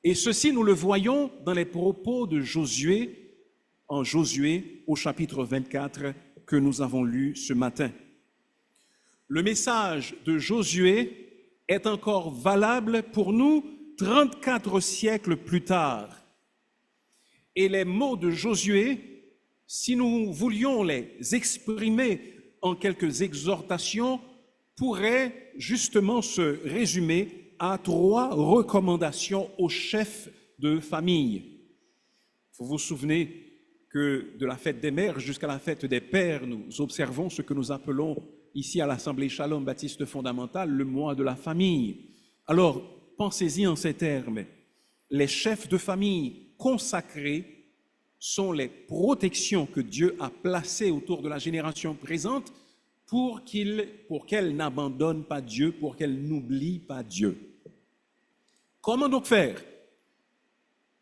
Et ceci, nous le voyons dans les propos de Josué, en Josué au chapitre 24 que nous avons lu ce matin. Le message de Josué est encore valable pour nous 34 siècles plus tard. Et les mots de Josué, si nous voulions les exprimer en quelques exhortations, pourraient justement se résumer à 3 recommandations aux chefs de famille. Vous vous souvenez que de la fête des mères jusqu'à la fête des pères, nous observons ce que nous appelons ici à l'Assemblée Shalom Baptiste Fondamentale le mois de la famille. Alors, pensez-y en ces termes. Les chefs de famille consacrés sont les protections que Dieu a placées autour de la génération présente pour qu'elle n'abandonne pas Dieu, pour qu'elle n'oublie pas Dieu. Comment donc faire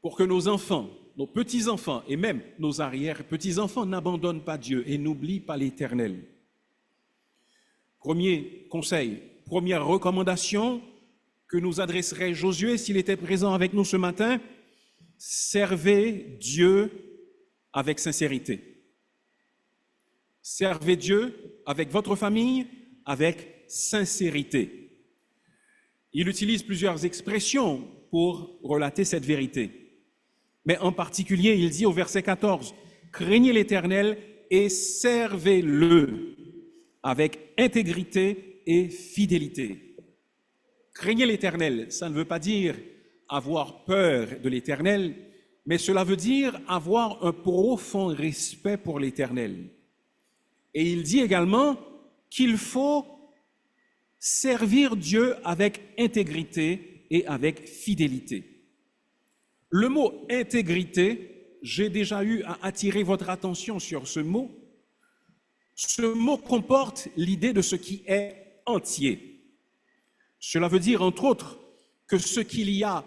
pour que nos enfants, nos petits-enfants et même nos arrière-petits-enfants n'abandonnent pas Dieu et n'oublient pas l'Éternel? Premier conseil, première recommandation que nous adresserait Josué s'il était présent avec nous ce matin: servez Dieu avec sincérité. Servez Dieu avec votre famille avec sincérité. Il utilise plusieurs expressions pour relater cette vérité. Mais en particulier, il dit au verset 14, « Craignez l'Éternel et servez-le avec intégrité et fidélité. » Craignez l'Éternel, ça ne veut pas dire avoir peur de l'Éternel, mais cela veut dire avoir un profond respect pour l'Éternel. Et il dit également qu'il faut servir Dieu avec intégrité et avec fidélité. Le mot intégrité, j'ai déjà eu à attirer votre attention sur ce mot. Ce mot comporte l'idée de ce qui est entier. Cela veut dire, entre autres, que ce qu'il y a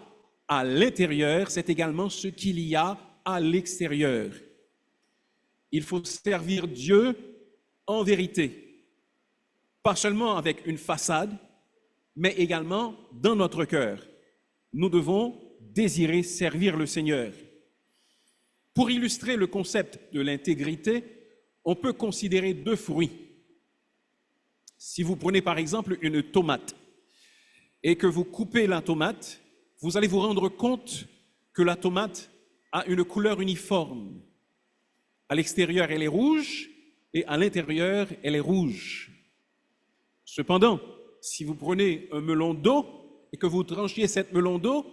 à l'intérieur, c'est également ce qu'il y a à l'extérieur. Il faut servir Dieu en vérité, pas seulement avec une façade, mais également dans notre cœur. Nous devons désirer servir le Seigneur. Pour illustrer le concept de l'intégrité, on peut considérer deux fruits. Si vous prenez par exemple une tomate et que vous coupez la tomate, vous allez vous rendre compte que la tomate a une couleur uniforme. À l'extérieur, elle est rouge et à l'intérieur, elle est rouge. Cependant, si vous prenez un melon d'eau et que vous tranchiez ce melon d'eau,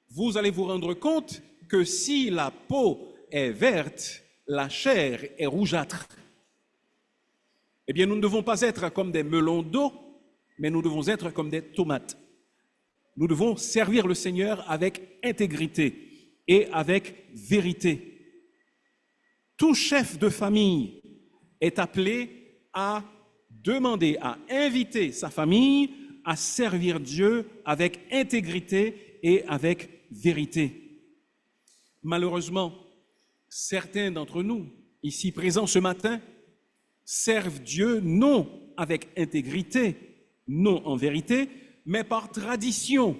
vous allez vous rendre compte que si la peau est verte, la chair est rougeâtre. Eh bien, nous ne devons pas être comme des melons d'eau, mais nous devons être comme des tomates. Nous devons servir le Seigneur avec intégrité et avec vérité. Tout chef de famille est appelé à demander, à inviter sa famille à servir Dieu avec intégrité et avec vérité. Malheureusement, certains d'entre nous, ici présents ce matin, servent Dieu non avec intégrité, non en vérité, mais par tradition.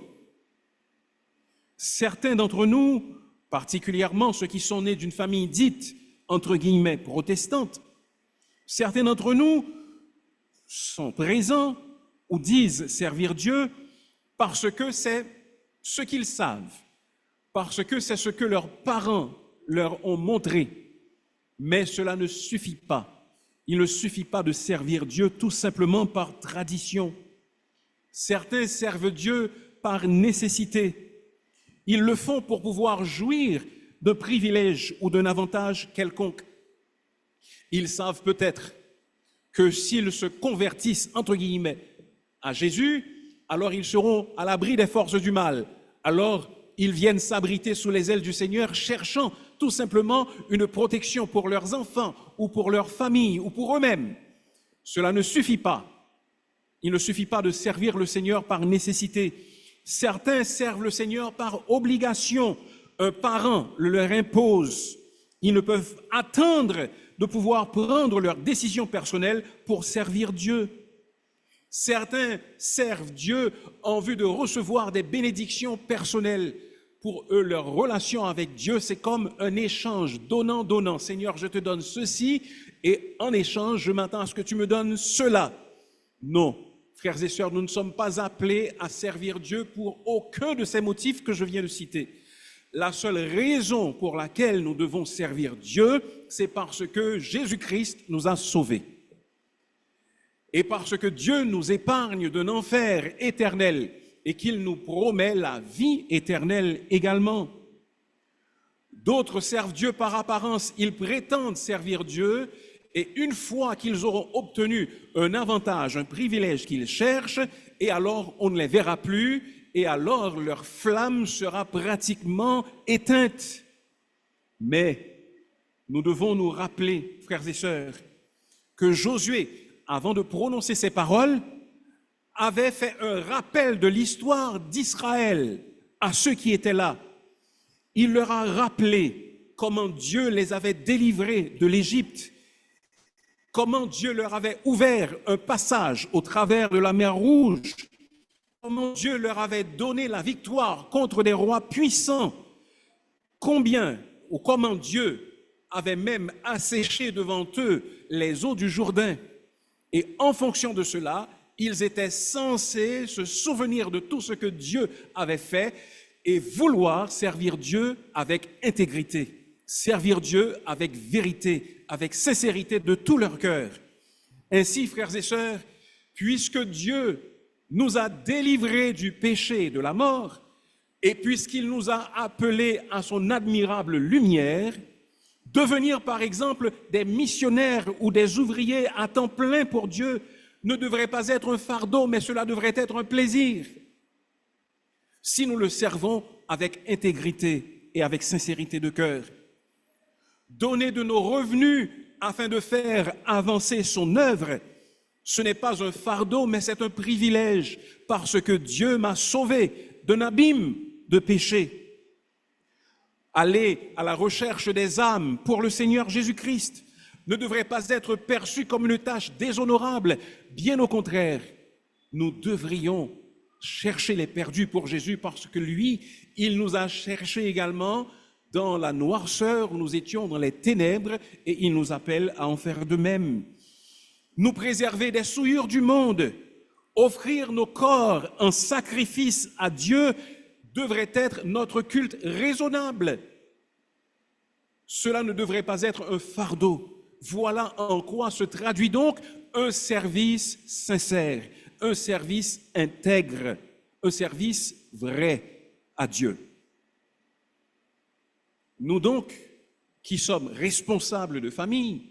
Certains d'entre nous, particulièrement ceux qui sont nés d'une famille dite, entre guillemets, protestante, certains d'entre nous sont présents ou disent servir Dieu parce que c'est ce qu'ils savent, parce que c'est ce que leurs parents leur ont montré. Mais cela ne suffit pas. Il ne suffit pas de servir Dieu tout simplement par tradition. Certains servent Dieu par nécessité. Ils le font pour pouvoir jouir d'un privilège ou d'un avantage quelconque. Ils savent peut-être que s'ils se convertissent, entre guillemets, à Jésus, alors ils seront à l'abri des forces du mal. Alors ils viennent s'abriter sous les ailes du Seigneur, cherchant tout simplement une protection pour leurs enfants ou pour leur famille ou pour eux-mêmes. Cela ne suffit pas. Il ne suffit pas de servir le Seigneur par nécessité. Certains servent le Seigneur par obligation. Un parent le leur impose. Ils ne peuvent attendre de pouvoir prendre leurs décisions personnelles pour servir Dieu. Certains servent Dieu en vue de recevoir des bénédictions personnelles. Pour eux, leur relation avec Dieu, c'est comme un échange donnant-donnant. Seigneur, je te donne ceci et en échange, je m'attends à ce que tu me donnes cela. Non, frères et sœurs, nous ne sommes pas appelés à servir Dieu pour aucun de ces motifs que je viens de citer. La seule raison pour laquelle nous devons servir Dieu, c'est parce que Jésus-Christ nous a sauvés. Et parce que Dieu nous épargne d'un enfer éternel et qu'il nous promet la vie éternelle également. D'autres servent Dieu par apparence, ils prétendent servir Dieu et une fois qu'ils auront obtenu un avantage, un privilège qu'ils cherchent, et alors on ne les verra plus et alors leur flamme sera pratiquement éteinte. Mais nous devons nous rappeler, frères et sœurs, que Josué, avant de prononcer ces paroles, avait fait un rappel de l'histoire d'Israël à ceux qui étaient là. Il leur a rappelé comment Dieu les avait délivrés de l'Égypte, comment Dieu leur avait ouvert un passage au travers de la mer Rouge, comment Dieu leur avait donné la victoire contre des rois puissants, comment Dieu avait même asséché devant eux les eaux du Jourdain. Et en fonction de cela, Ils étaient censés se souvenir de tout ce que Dieu avait fait et vouloir servir Dieu avec intégrité, servir Dieu avec vérité, avec sincérité de tout leur cœur. Ainsi, frères et sœurs, puisque Dieu nous a délivrés du péché et de la mort, et puisqu'il nous a appelés à son admirable lumière, devenir par exemple des missionnaires ou des ouvriers à temps plein pour Dieu ne devrait pas être un fardeau, mais cela devrait être un plaisir. Si nous le servons avec intégrité et avec sincérité de cœur, donner de nos revenus afin de faire avancer son œuvre, ce n'est pas un fardeau, mais c'est un privilège, parce que Dieu m'a sauvé d'un abîme de péché. Aller à la recherche des âmes pour le Seigneur Jésus-Christ ne devrait pas être perçu comme une tâche déshonorable. Bien au contraire, nous devrions chercher les perdus pour Jésus, parce que lui, il nous a cherchés également dans la noirceur où nous étions, dans les ténèbres, et il nous appelle à en faire de même. Nous préserver des souillures du monde, offrir nos corps en sacrifice à Dieu devrait être notre culte raisonnable. Cela ne devrait pas être un fardeau. Voilà en quoi se traduit donc un service sincère, un service intègre, un service vrai à Dieu. Nous donc, qui sommes responsables de famille,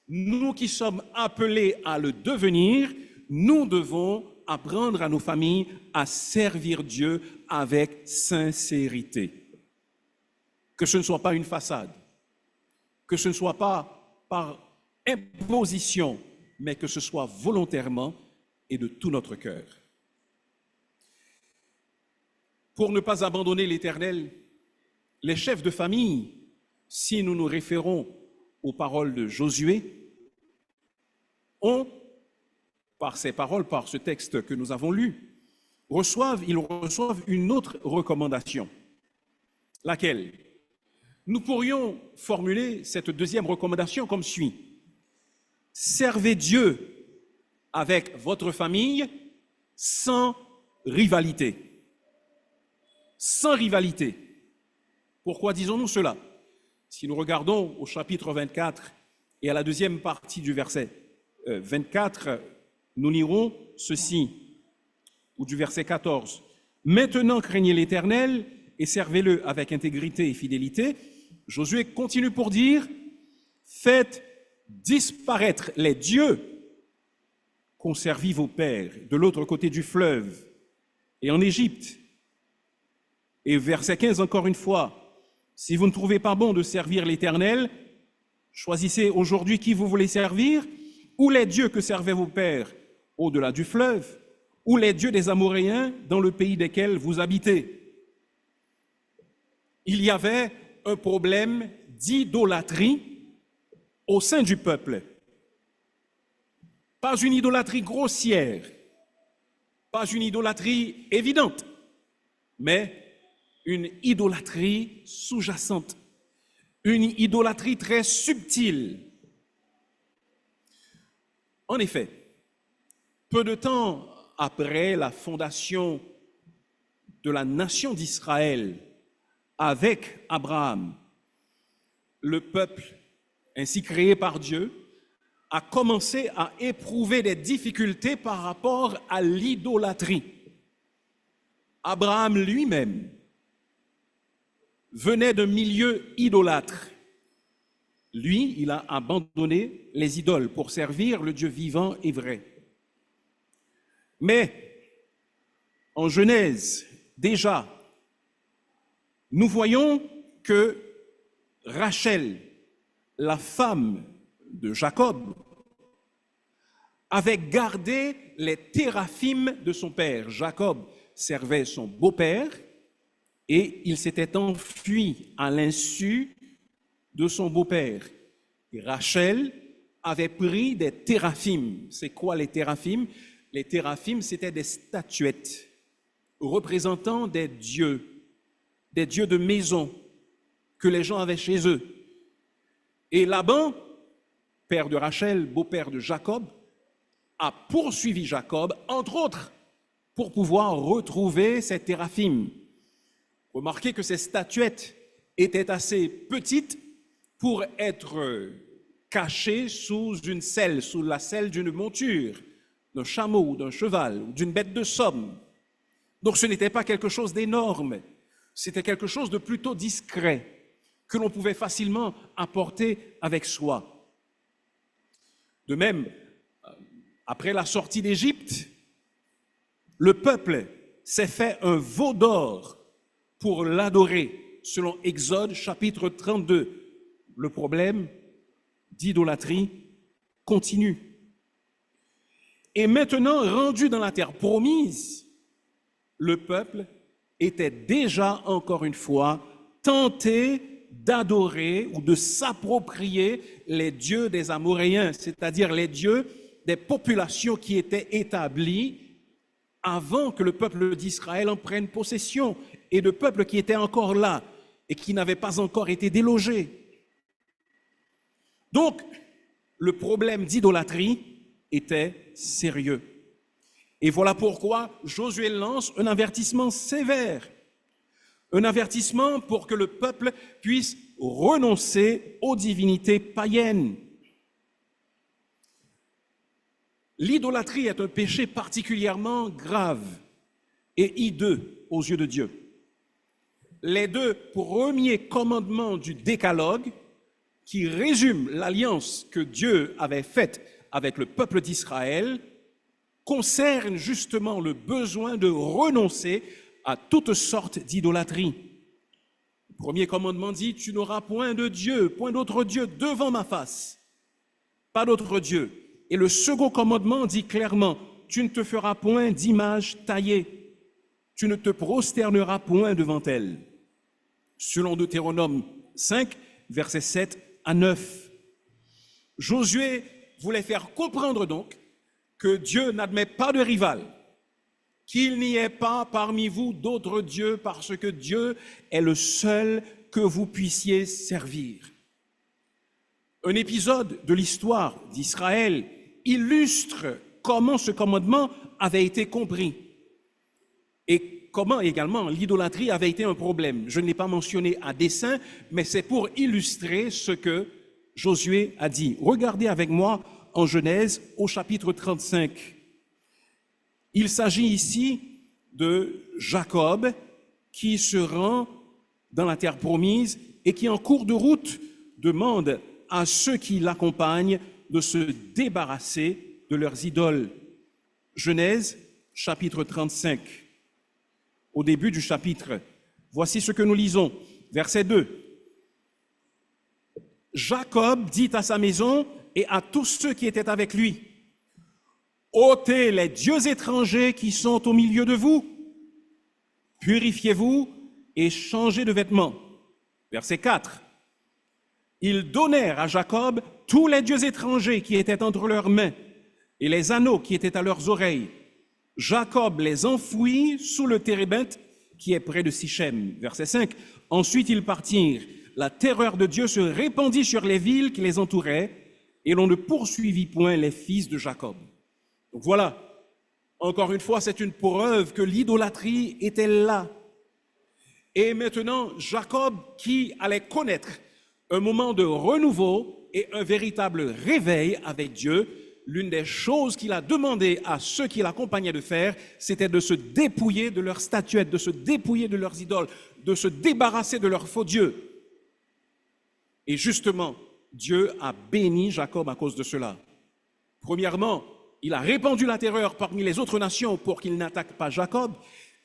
nous qui sommes appelés à le devenir, nous devons apprendre à nos familles à servir Dieu avec sincérité. Que ce ne soit pas une façade, que ce ne soit pas par imposition, mais que ce soit volontairement et de tout notre cœur. Pour ne pas abandonner l'Éternel, les chefs de famille, si nous nous référons aux paroles de Josué, ont, par ces paroles, par ce texte que nous avons lu, ils reçoivent une autre recommandation. Laquelle? Nous pourrions formuler cette deuxième recommandation comme suit. Servez Dieu avec votre famille sans rivalité. Sans rivalité. Pourquoi disons-nous cela? Si nous regardons au chapitre 24 et à la deuxième partie du verset 24, nous lirons ceci, ou du verset 14. Maintenant craignez l'Éternel et servez-le avec intégrité et fidélité. Josué continue pour dire, faites disparaître les dieux qu'ont servi vos pères de l'autre côté du fleuve et en Égypte. Et verset 15 encore une fois, si vous ne trouvez pas bon de servir l'Éternel, choisissez aujourd'hui qui vous voulez servir, ou les dieux que servaient vos pères au-delà du fleuve, ou les dieux des Amoréens dans le pays desquels vous habitez. Il y avait un problème d'idolâtrie au sein du peuple. Pas une idolâtrie grossière, pas une idolâtrie évidente, mais une idolâtrie sous-jacente, une idolâtrie très subtile. En effet, peu de temps après la fondation de la nation d'Israël avec Abraham, le peuple ainsi créé par Dieu a commencé à éprouver des difficultés par rapport à l'idolâtrie. Abraham lui-même venait d'un milieu idolâtre. Lui, il a abandonné les idoles pour servir le Dieu vivant et vrai. Mais en Genèse, déjà, nous voyons que Rachel, la femme de Jacob, avait gardé les téraphim de son père. Jacob servait son beau-père et il s'était enfui à l'insu de son beau-père. Et Rachel avait pris des téraphim. C'est quoi les téraphim? Les téraphim, c'était des statuettes représentant des dieux de maison que les gens avaient chez eux. Et Laban, père de Rachel, beau-père de Jacob, a poursuivi Jacob, entre autres, pour pouvoir retrouver ces téraphim. Remarquez que ces statuettes étaient assez petites pour être cachées sous une selle, sous la selle d'une monture, d'un chameau, d'un cheval, ou d'une bête de somme. Donc ce n'était pas quelque chose d'énorme, c'était quelque chose de plutôt discret, que l'on pouvait facilement apporter avec soi. De même, après la sortie d'Égypte, le peuple s'est fait un veau d'or pour l'adorer, selon Exode chapitre 32. Le problème d'idolâtrie continue. Et maintenant, rendu dans la terre promise, le peuple était déjà, encore une fois, tenté d'adorer ou de s'approprier les dieux des Amoréens, c'est-à-dire les dieux des populations qui étaient établies avant que le peuple d'Israël en prenne possession, et de peuples qui étaient encore là et qui n'avaient pas encore été délogés. Donc, le problème d'idolâtrie était sérieux. Et voilà pourquoi Josué lance un avertissement sévère, un avertissement pour que le peuple puisse renoncer aux divinités païennes. L'idolâtrie est un péché particulièrement grave et hideux aux yeux de Dieu. Les deux premiers commandements du Décalogue, qui résument l'alliance que Dieu avait faite avec le peuple d'Israël, concernent justement le besoin de renoncer à toutes sortes d'idolâtrie. Le premier commandement dit « Tu n'auras point de Dieu, point d'autre Dieu devant ma face, pas d'autre Dieu ». Et le second commandement dit clairement « Tu ne te feras point d'image taillée, tu ne te prosterneras point devant elle ». Selon Deutéronome 5, versets 7 à 9. Josué voulait faire comprendre donc que Dieu n'admet pas de rival, qu'il n'y ait pas parmi vous d'autres dieux parce que Dieu est le seul que vous puissiez servir. Un épisode de l'histoire d'Israël illustre comment ce commandement avait été compris et comment également l'idolâtrie avait été un problème. Je ne l'ai pas mentionné à dessein, mais c'est pour illustrer ce que Josué a dit. Regardez avec moi en Genèse au chapitre 35. Il s'agit ici de Jacob qui se rend dans la terre promise et qui en cours de route demande à ceux qui l'accompagnent de se débarrasser de leurs idoles. Genèse, chapitre 35. Au début du chapitre, voici ce que nous lisons, verset 2. Jacob dit à sa maison et à tous ceux qui étaient avec lui, « ôtez les dieux étrangers qui sont au milieu de vous, purifiez-vous et changez de vêtements. » Verset 4. Ils donnèrent à Jacob tous les dieux étrangers qui étaient entre leurs mains et les anneaux qui étaient à leurs oreilles. Jacob les enfouit sous le térébinthe qui est près de Sichem. Verset 5. Ensuite ils partirent. La terreur de Dieu se répandit sur les villes qui les entouraient et l'on ne poursuivit point les fils de Jacob. Donc voilà, encore une fois, c'est une preuve que l'idolâtrie était là. Et maintenant, Jacob, qui allait connaître un moment de renouveau et un véritable réveil avec Dieu, l'une des choses qu'il a demandé à ceux qui l'accompagnaient de faire, c'était de se dépouiller de leurs statuettes, de se dépouiller de leurs idoles, de se débarrasser de leurs faux dieux. Et justement, Dieu a béni Jacob à cause de cela. Premièrement, il a répandu la terreur parmi les autres nations pour qu'ils n'attaquent pas Jacob.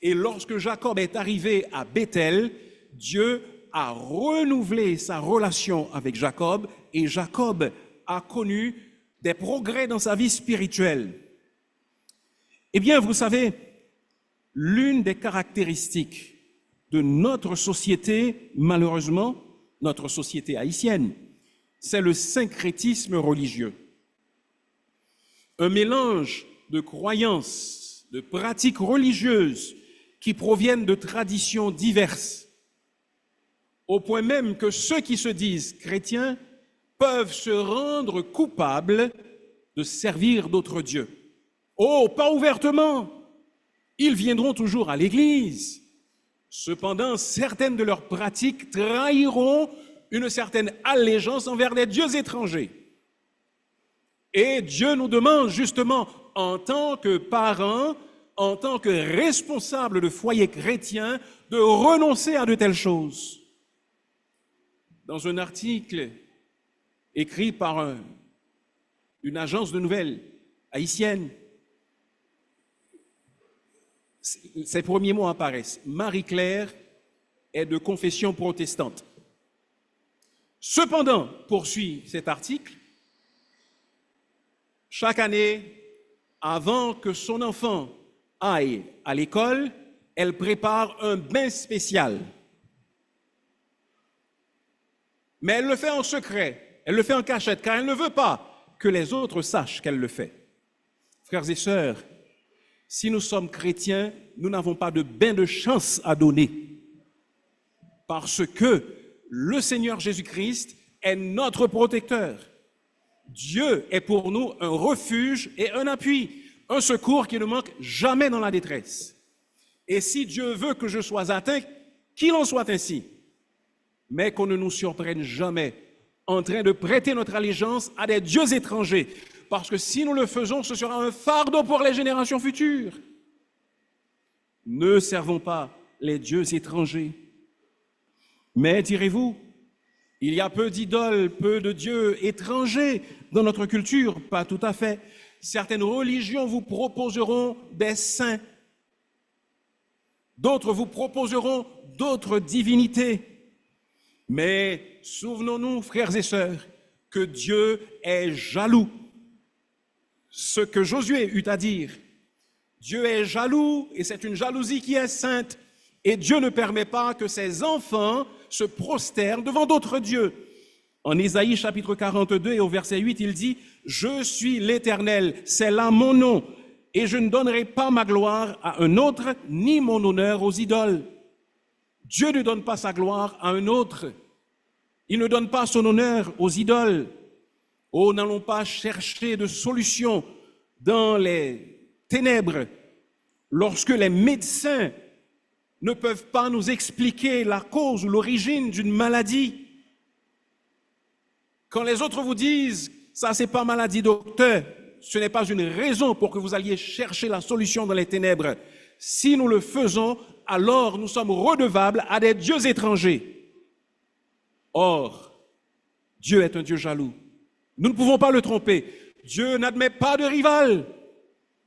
Et lorsque Jacob est arrivé à Béthel, Dieu a renouvelé sa relation avec Jacob et Jacob a connu des progrès dans sa vie spirituelle. Eh bien, vous savez, l'une des caractéristiques de notre société, malheureusement, notre société haïtienne, c'est le syncrétisme religieux. Un mélange de croyances, de pratiques religieuses qui proviennent de traditions diverses, au point même que ceux qui se disent chrétiens peuvent se rendre coupables de servir d'autres dieux. Oh, pas ouvertement. Ils viendront toujours à l'Église. Cependant, certaines de leurs pratiques trahiront une certaine allégeance envers des dieux étrangers. Et Dieu nous demande justement, en tant que parents, en tant que responsables de foyers chrétiens, de renoncer à de telles choses. Dans un article écrit par une agence de nouvelles haïtienne, ces premiers mots apparaissent. Marie-Claire est de confession protestante. Cependant, poursuit cet article, chaque année, avant que son enfant aille à l'école, elle prépare un bain spécial. Mais elle le fait en secret, elle le fait en cachette, car elle ne veut pas que les autres sachent qu'elle le fait. Frères et sœurs, si nous sommes chrétiens, nous n'avons pas de bain de chance à donner, parce que le Seigneur Jésus-Christ est notre protecteur. Dieu est pour nous un refuge et un appui, un secours qui ne manque jamais dans la détresse. Et si Dieu veut que je sois atteint, qu'il en soit ainsi, mais qu'on ne nous surprenne jamais en train de prêter notre allégeance à des dieux étrangers, parce que si nous le faisons, ce sera un fardeau pour les générations futures. Ne servons pas les dieux étrangers. Mais direz-vous, il y a peu d'idoles, peu de dieux étrangers dans notre culture? Pas tout à fait. Certaines religions vous proposeront des saints. D'autres vous proposeront d'autres divinités. Mais souvenons-nous, frères et sœurs, que Dieu est jaloux. Ce que Josué eut à dire, Dieu est jaloux et c'est une jalousie qui est sainte. Et Dieu ne permet pas que ses enfants se prosternent devant d'autres dieux. En Ésaïe chapitre 42 et au verset 8, il dit « Je suis l'Éternel, c'est là mon nom, et je ne donnerai pas ma gloire à un autre, ni mon honneur aux idoles. » Dieu ne donne pas sa gloire à un autre. Il ne donne pas son honneur aux idoles. Oh, n'allons pas chercher de solution dans les ténèbres lorsque les médecins ne peuvent pas nous expliquer la cause ou l'origine d'une maladie. Quand les autres vous disent « ça, c'est pas maladie, docteur », ce n'est pas une raison pour que vous alliez chercher la solution dans les ténèbres. Si nous le faisons, alors nous sommes redevables à des dieux étrangers. Or, Dieu est un Dieu jaloux. Nous ne pouvons pas le tromper. Dieu n'admet pas de rival.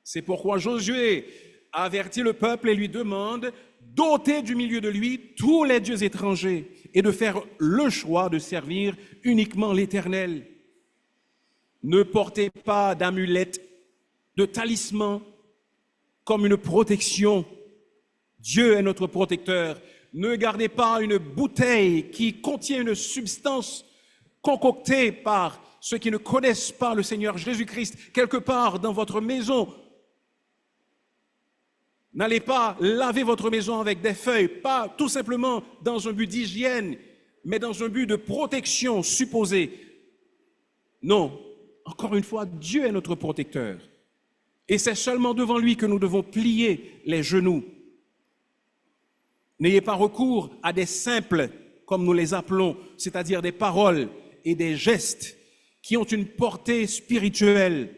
C'est pourquoi Josué avertit le peuple et lui demande d'ôter du milieu de lui tous les dieux étrangers et de faire le choix de servir uniquement l'Éternel. Ne portez pas d'amulettes, de talismans comme une protection. Dieu est notre protecteur. Ne gardez pas une bouteille qui contient une substance concoctée par ceux qui ne connaissent pas le Seigneur Jésus-Christ quelque part dans votre maison. N'allez pas laver votre maison avec des feuilles, pas tout simplement dans un but d'hygiène, mais dans un but de protection supposée. Non, encore une fois, Dieu est notre protecteur. Et c'est seulement devant lui que nous devons plier les genoux. N'ayez pas recours à des simples, comme nous les appelons, c'est-à-dire des paroles et des gestes qui ont une portée spirituelle,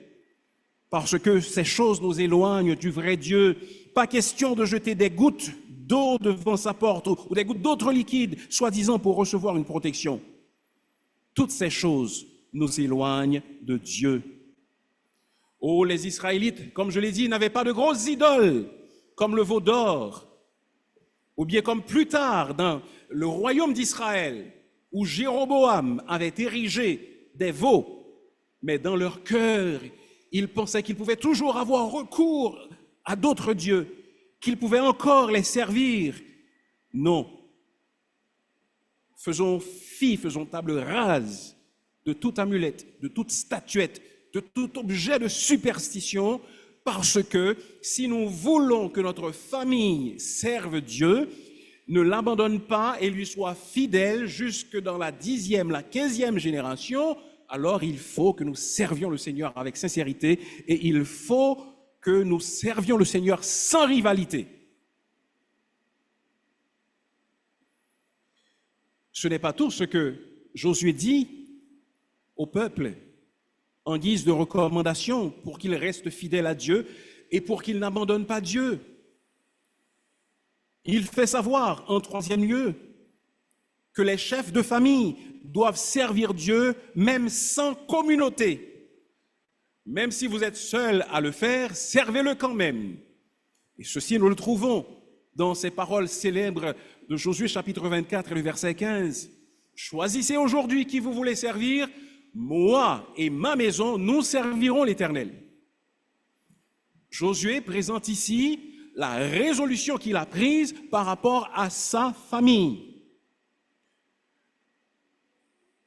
parce que ces choses nous éloignent du vrai Dieu. Pas question de jeter des gouttes d'eau devant sa porte ou des gouttes d'autres liquides, soi-disant pour recevoir une protection. Toutes ces choses nous éloignent de Dieu. Oh, les Israélites, comme je l'ai dit, n'avaient pas de grosses idoles, comme le veau d'or, ou bien comme plus tard dans le royaume d'Israël, où Jéroboam avait érigé des veaux, mais dans leur cœur, ils pensaient qu'ils pouvaient toujours avoir recours à d'autres dieux, qu'ils pouvaient encore les servir. Non. Faisons table rase de toute amulette, de toute statuette, de tout objet de superstition, parce que si nous voulons que notre famille serve Dieu, ne l'abandonne pas et lui soit fidèle jusque dans la 10e, la 15e génération, alors il faut que nous servions le Seigneur avec sincérité et il faut que nous servions le Seigneur sans rivalité. Ce n'est pas tout ce que Josué dit au peuple en guise de recommandation pour qu'il reste fidèle à Dieu et pour qu'il n'abandonne pas Dieu. Il fait savoir, en troisième lieu, que les chefs de famille doivent servir Dieu même sans communauté. Même si vous êtes seul à le faire, servez-le quand même. Et ceci, nous le trouvons dans ces paroles célèbres de Josué chapitre 24 et le verset 15. Choisissez aujourd'hui qui vous voulez servir, moi et ma maison, nous servirons l'Éternel. Josué présente ici la résolution qu'il a prise par rapport à sa famille.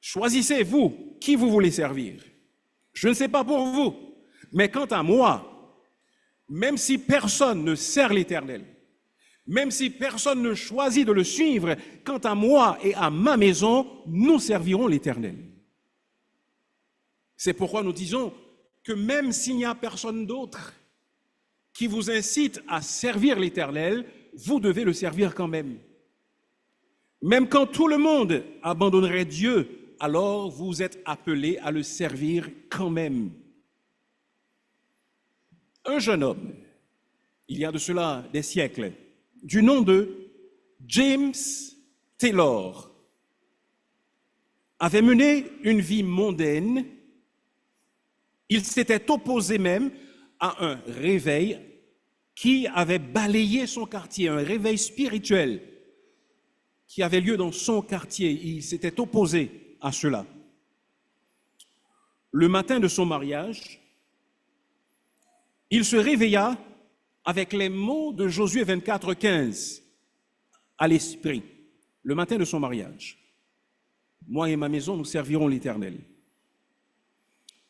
Choisissez, vous, qui vous voulez servir. Je ne sais pas pour vous, mais quant à moi, même si personne ne sert l'Éternel, même si personne ne choisit de le suivre, quant à moi et à ma maison, nous servirons l'Éternel. C'est pourquoi nous disons que même s'il n'y a personne d'autre qui vous incite à servir l'Éternel, vous devez le servir quand même. Même quand tout le monde abandonnerait Dieu, alors vous êtes appelés à le servir quand même. Un jeune homme, il y a de cela des siècles, du nom de James Taylor, avait mené une vie mondaine. Il s'était opposé même à un réveil qui avait balayé son quartier, un réveil spirituel qui avait lieu dans son quartier. Il s'était opposé à cela. Le matin de son mariage, il se réveilla avec les mots de Josué 24, 15 à l'esprit, le matin de son mariage. Moi et ma maison, nous servirons l'Éternel.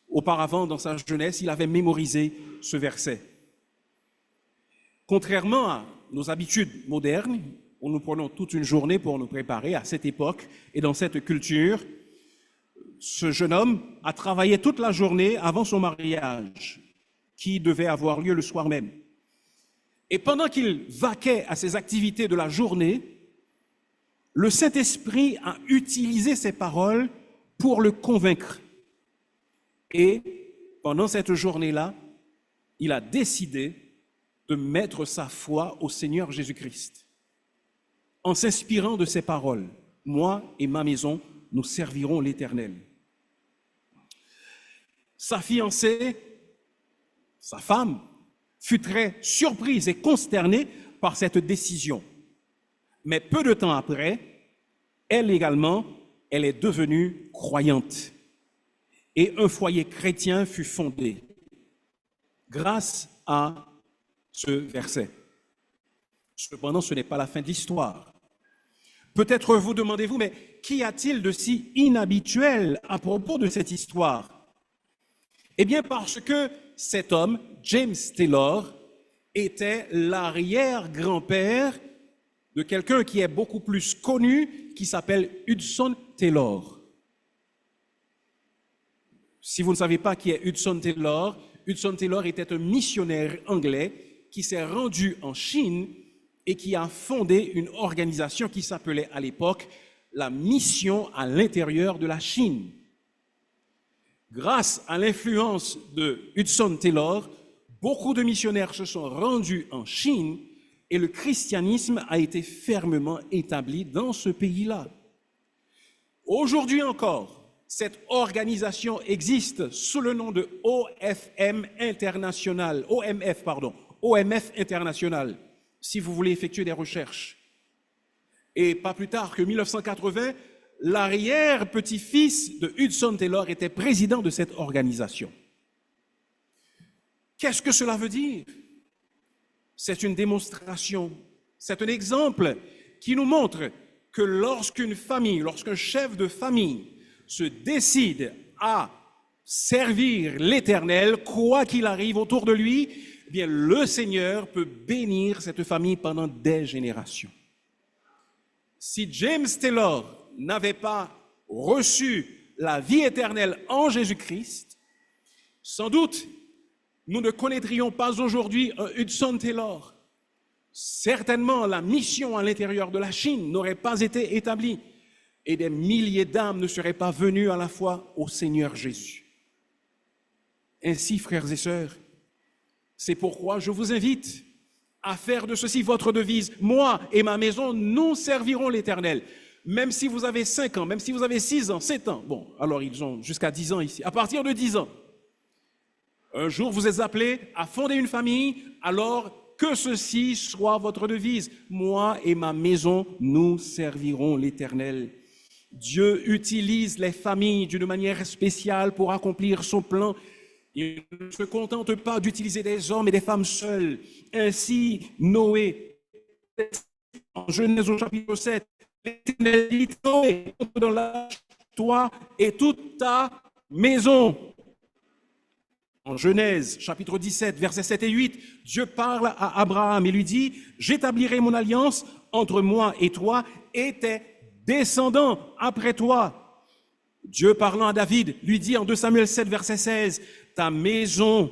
Auparavant, dans sa jeunesse, il avait mémorisé ce verset. Contrairement à nos habitudes modernes, où nous prenons toute une journée pour nous préparer à cette époque et dans cette culture, ce jeune homme a travaillé toute la journée avant son mariage, qui devait avoir lieu le soir même. Et pendant qu'il vaquait à ses activités de la journée, le Saint-Esprit a utilisé ces paroles pour le convaincre. Et pendant cette journée-là, il a décidé de mettre sa foi au Seigneur Jésus-Christ. En s'inspirant de ces paroles, moi et ma maison, nous servirons l'Éternel. Sa fiancée, sa femme, fut très surprise et consternée par cette décision. Mais peu de temps après, elle également, elle est devenue croyante. Et un foyer chrétien fut fondé grâce à ce verset. Cependant, ce n'est pas la fin de l'histoire. Peut-être vous demandez-vous, mais qu'y a-t-il de si inhabituel à propos de cette histoire? Eh bien, parce que cet homme, James Taylor, était l'arrière-grand-père de quelqu'un qui est beaucoup plus connu, qui s'appelle Hudson Taylor. Si vous ne savez pas qui est Hudson Taylor était un missionnaire anglais qui s'est rendu en Chine et qui a fondé une organisation qui s'appelait à l'époque la Mission à l'intérieur de la Chine. Grâce à l'influence de Hudson Taylor, beaucoup de missionnaires se sont rendus en Chine et le christianisme a été fermement établi dans ce pays-là. Aujourd'hui encore, cette organisation existe sous le nom de OMF International, si vous voulez effectuer des recherches. Et pas plus tard que 1980, l'arrière-petit-fils de Hudson Taylor était président de cette organisation. Qu'est-ce que cela veut dire? C'est une démonstration, c'est un exemple qui nous montre que lorsqu'une famille, lorsqu'un chef de famille se décide à servir l'Éternel, quoi qu'il arrive autour de lui, eh bien, le Seigneur peut bénir cette famille pendant des générations. Si James Taylor n'avait pas reçu la vie éternelle en Jésus-Christ, sans doute, il n'aurait pas pu servir l'Éternel. Mais grâce à sa foi, grâce à sa nous ne connaîtrions pas aujourd'hui un Hudson Taylor. Certainement, la mission à l'intérieur de la Chine n'aurait pas été établie et des milliers d'âmes ne seraient pas venues à la fois au Seigneur Jésus. Ainsi, frères et sœurs, c'est pourquoi je vous invite à faire de ceci votre devise. Moi et ma maison, nous servirons l'Éternel. Même si vous avez 5 ans, même si vous avez 6 ans, 7 ans. Bon, alors ils ont jusqu'à 10 ans ici. À partir de 10 ans, un jour vous êtes appelés à fonder une famille, alors que ceci soit votre devise. Moi et ma maison, nous servirons l'Éternel. Dieu utilise les familles d'une manière spéciale pour accomplir son plan. Il ne se contente pas d'utiliser des hommes et des femmes seuls. Ainsi, Noé, en Genèse au chapitre 7, l'Éternel dit, Noé, entre dans l'arche, toi et toute ta maison. En Genèse, chapitre 17, versets 7 et 8, Dieu parle à Abraham et lui dit, « J'établirai mon alliance entre moi et toi et tes descendants après toi. » Dieu parlant à David, lui dit en 2 Samuel 7, verset 16, « Ta maison,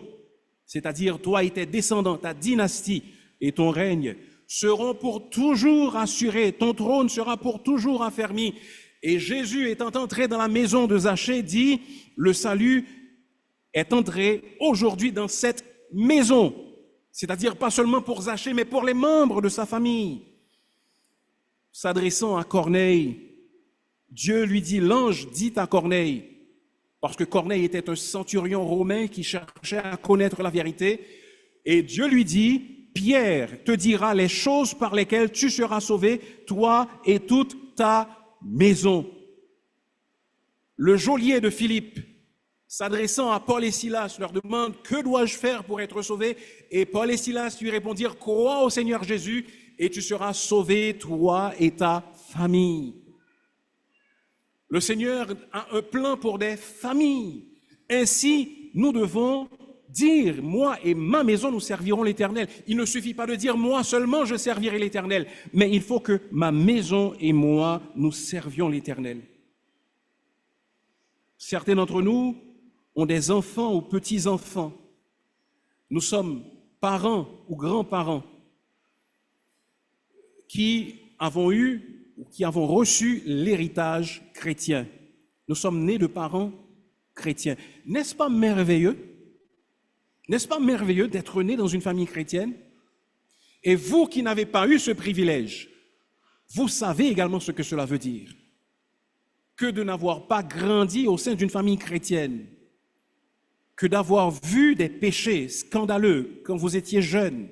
c'est-à-dire toi et tes descendants, ta dynastie et ton règne, seront pour toujours assurés, ton trône sera pour toujours affermi. » Et Jésus, étant entré dans la maison de Zachée, dit, « Le salut est entré aujourd'hui dans cette maison. » C'est-à-dire pas seulement pour Zachée, mais pour les membres de sa famille. S'adressant à Corneille, Dieu lui dit, l'ange dit à Corneille, parce que Corneille était un centurion romain qui cherchait à connaître la vérité, et Dieu lui dit, Pierre te dira les choses par lesquelles tu seras sauvé, toi et toute ta maison. Le geôlier de Philippe, s'adressant à Paul et Silas, leur demande, que dois-je faire pour être sauvé? Et Paul et Silas lui répondirent, crois au Seigneur Jésus et tu seras sauvé, toi et ta famille. Le Seigneur a un plan pour des familles. Ainsi, nous devons dire, moi et ma maison, nous servirons l'Éternel. Il ne suffit pas de dire, moi seulement, je servirai l'Éternel. Mais il faut que ma maison et moi, nous servions l'Éternel. Certains d'entre nous ont des enfants ou petits-enfants. Nous sommes parents ou grands-parents qui avons eu ou qui avons reçu l'héritage chrétien. Nous sommes nés de parents chrétiens. N'est-ce pas merveilleux? N'est-ce pas merveilleux d'être né dans une famille chrétienne? Et vous qui n'avez pas eu ce privilège, vous savez également ce que cela veut dire. Que de n'avoir pas grandi au sein d'une famille chrétienne, que d'avoir vu des péchés scandaleux quand vous étiez jeune,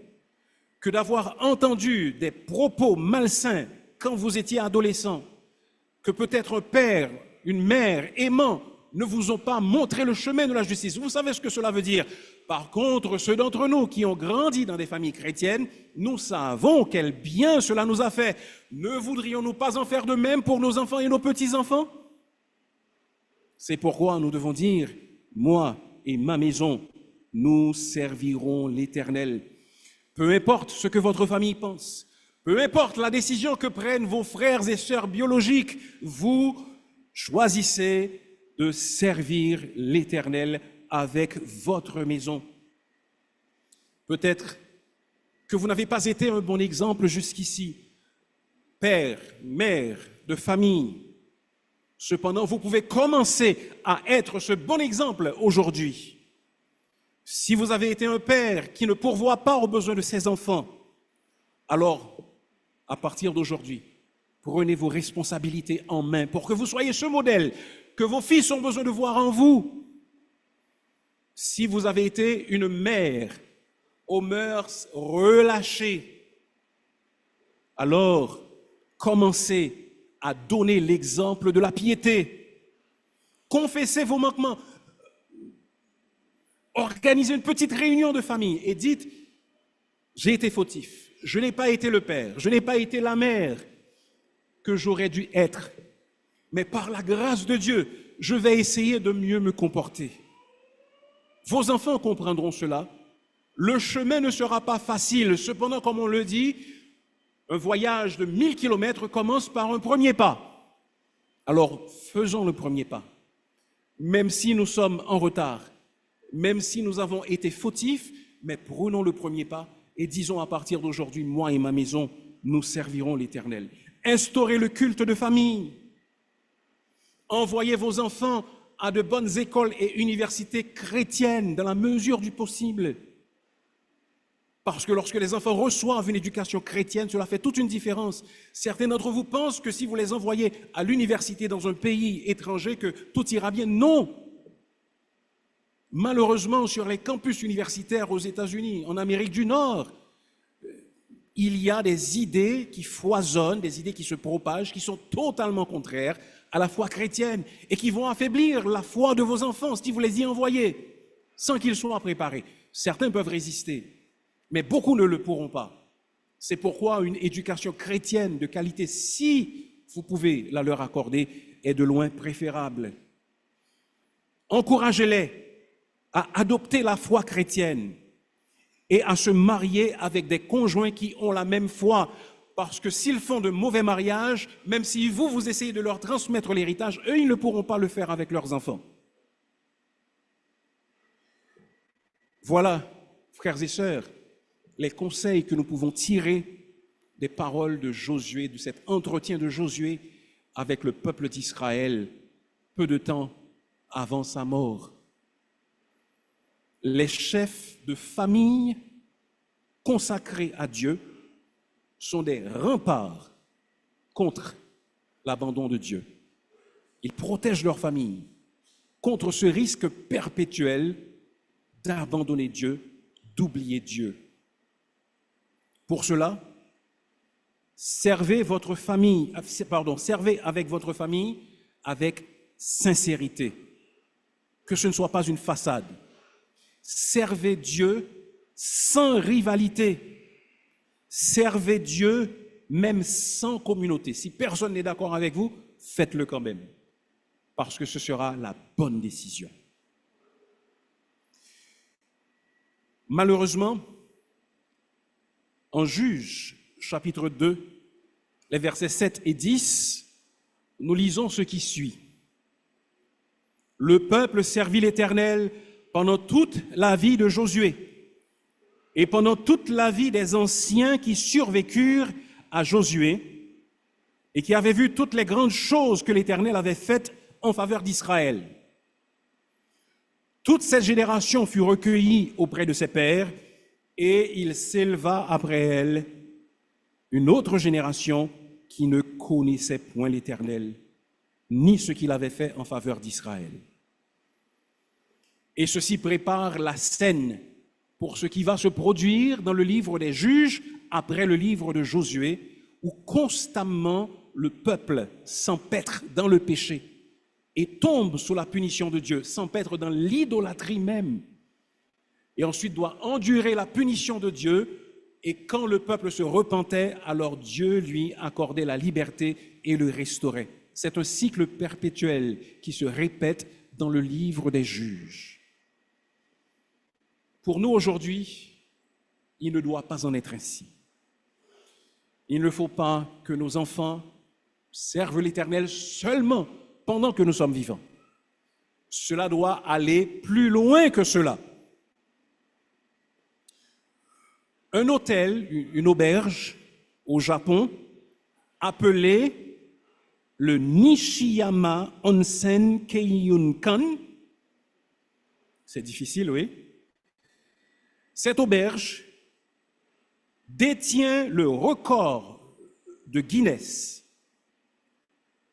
que d'avoir entendu des propos malsains quand vous étiez adolescent, que peut-être un père, une mère aimant ne vous ont pas montré le chemin de la justice. Vous savez ce que cela veut dire. Par contre, ceux d'entre nous qui ont grandi dans des familles chrétiennes, nous savons quel bien cela nous a fait. Ne voudrions-nous pas en faire de même pour nos enfants et nos petits-enfants? C'est pourquoi nous devons dire, moi et ma maison, nous servirons l'Éternel. Peu importe ce que votre famille pense, peu importe la décision que prennent vos frères et sœurs biologiques, vous choisissez de servir l'Éternel avec votre maison. Peut-être que vous n'avez pas été un bon exemple jusqu'ici, père, mère de famille. Cependant, vous pouvez commencer à être ce bon exemple aujourd'hui. Si vous avez été un père qui ne pourvoit pas aux besoins de ses enfants, alors, à partir d'aujourd'hui, prenez vos responsabilités en main pour que vous soyez ce modèle que vos fils ont besoin de voir en vous. Si vous avez été une mère aux mœurs relâchées, alors commencez à donner l'exemple de la piété. Confessez vos manquements. Organisez une petite réunion de famille et dites, j'ai été fautif, je n'ai pas été le père, je n'ai pas été la mère que j'aurais dû être. Mais par la grâce de Dieu, je vais essayer de mieux me comporter. Vos enfants comprendront cela. Le chemin ne sera pas facile. Cependant, comme on le dit, un voyage de 1000 kilomètres commence par un premier pas. Alors, faisons le premier pas. Même si nous sommes en retard, même si nous avons été fautifs, mais prenons le premier pas et disons à partir d'aujourd'hui, moi et ma maison, nous servirons l'Éternel. Instaurez le culte de famille. Envoyez vos enfants à de bonnes écoles et universités chrétiennes dans la mesure du possible. Parce que lorsque les enfants reçoivent une éducation chrétienne, cela fait toute une différence. Certains d'entre vous pensent que si vous les envoyez à l'université dans un pays étranger, que tout ira bien. Non! Malheureusement, sur les campus universitaires aux États-Unis, en Amérique du Nord, il y a des idées qui foisonnent, des idées qui se propagent, qui sont totalement contraires à la foi chrétienne et qui vont affaiblir la foi de vos enfants si vous les y envoyez, sans qu'ils soient préparés. Certains peuvent résister, mais beaucoup ne le pourront pas. C'est pourquoi une éducation chrétienne de qualité, si vous pouvez la leur accorder, est de loin préférable. Encouragez-les à adopter la foi chrétienne et à se marier avec des conjoints qui ont la même foi. Parce que s'ils font de mauvais mariages, même si vous essayez de leur transmettre l'héritage, eux, ils ne pourront pas le faire avec leurs enfants. Voilà, frères et sœurs, les conseils que nous pouvons tirer des paroles de Josué, de cet entretien de Josué avec le peuple d'Israël, peu de temps avant sa mort. Les chefs de famille consacrés à Dieu sont des remparts contre l'abandon de Dieu. Ils protègent leur famille contre ce risque perpétuel d'abandonner Dieu, d'oublier Dieu. Pour cela, servez avec votre famille avec sincérité, que ce ne soit pas une façade. Servez Dieu sans rivalité. Servez Dieu même sans communauté. Si personne n'est d'accord avec vous, faites-le quand même, parce que ce sera la bonne décision. Malheureusement, en Juges, chapitre 2, les versets 7 et 10, nous lisons ce qui suit. Le peuple servit l'Éternel pendant toute la vie de Josué et pendant toute la vie des anciens qui survécurent à Josué et qui avaient vu toutes les grandes choses que l'Éternel avait faites en faveur d'Israël. Toute cette génération fut recueillie auprès de ses pères et il s'éleva après elle une autre génération qui ne connaissait point l'Éternel, ni ce qu'il avait fait en faveur d'Israël. Et ceci prépare la scène pour ce qui va se produire dans le livre des Juges, après le livre de Josué, où constamment le peuple s'empêtre dans le péché et tombe sous la punition de Dieu, s'empêtre dans l'idolâtrie même, et ensuite doit endurer la punition de Dieu. Et quand le peuple se repentait, alors Dieu lui accordait la liberté et le restaurait. C'est un cycle perpétuel qui se répète dans le livre des Juges. Pour nous aujourd'hui, il ne doit pas en être ainsi. Il ne faut pas que nos enfants servent l'Éternel seulement pendant que nous sommes vivants. Cela doit aller plus loin que cela. Un hôtel, une auberge au Japon, appelé le Nishiyama Onsen Keiyunkan. C'est difficile, oui. Cette auberge détient le record de Guinness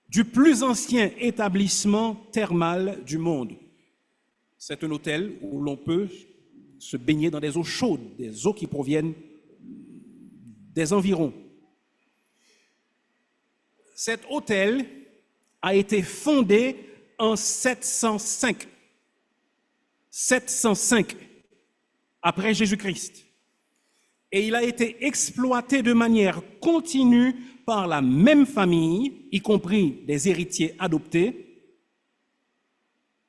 du plus ancien établissement thermal du monde. C'est un hôtel où l'on peut se baigner dans des eaux chaudes, des eaux qui proviennent des environs. Cet hôtel a été fondé en 705 après Jésus-Christ. Et il a été exploité de manière continue par la même famille, y compris des héritiers adoptés,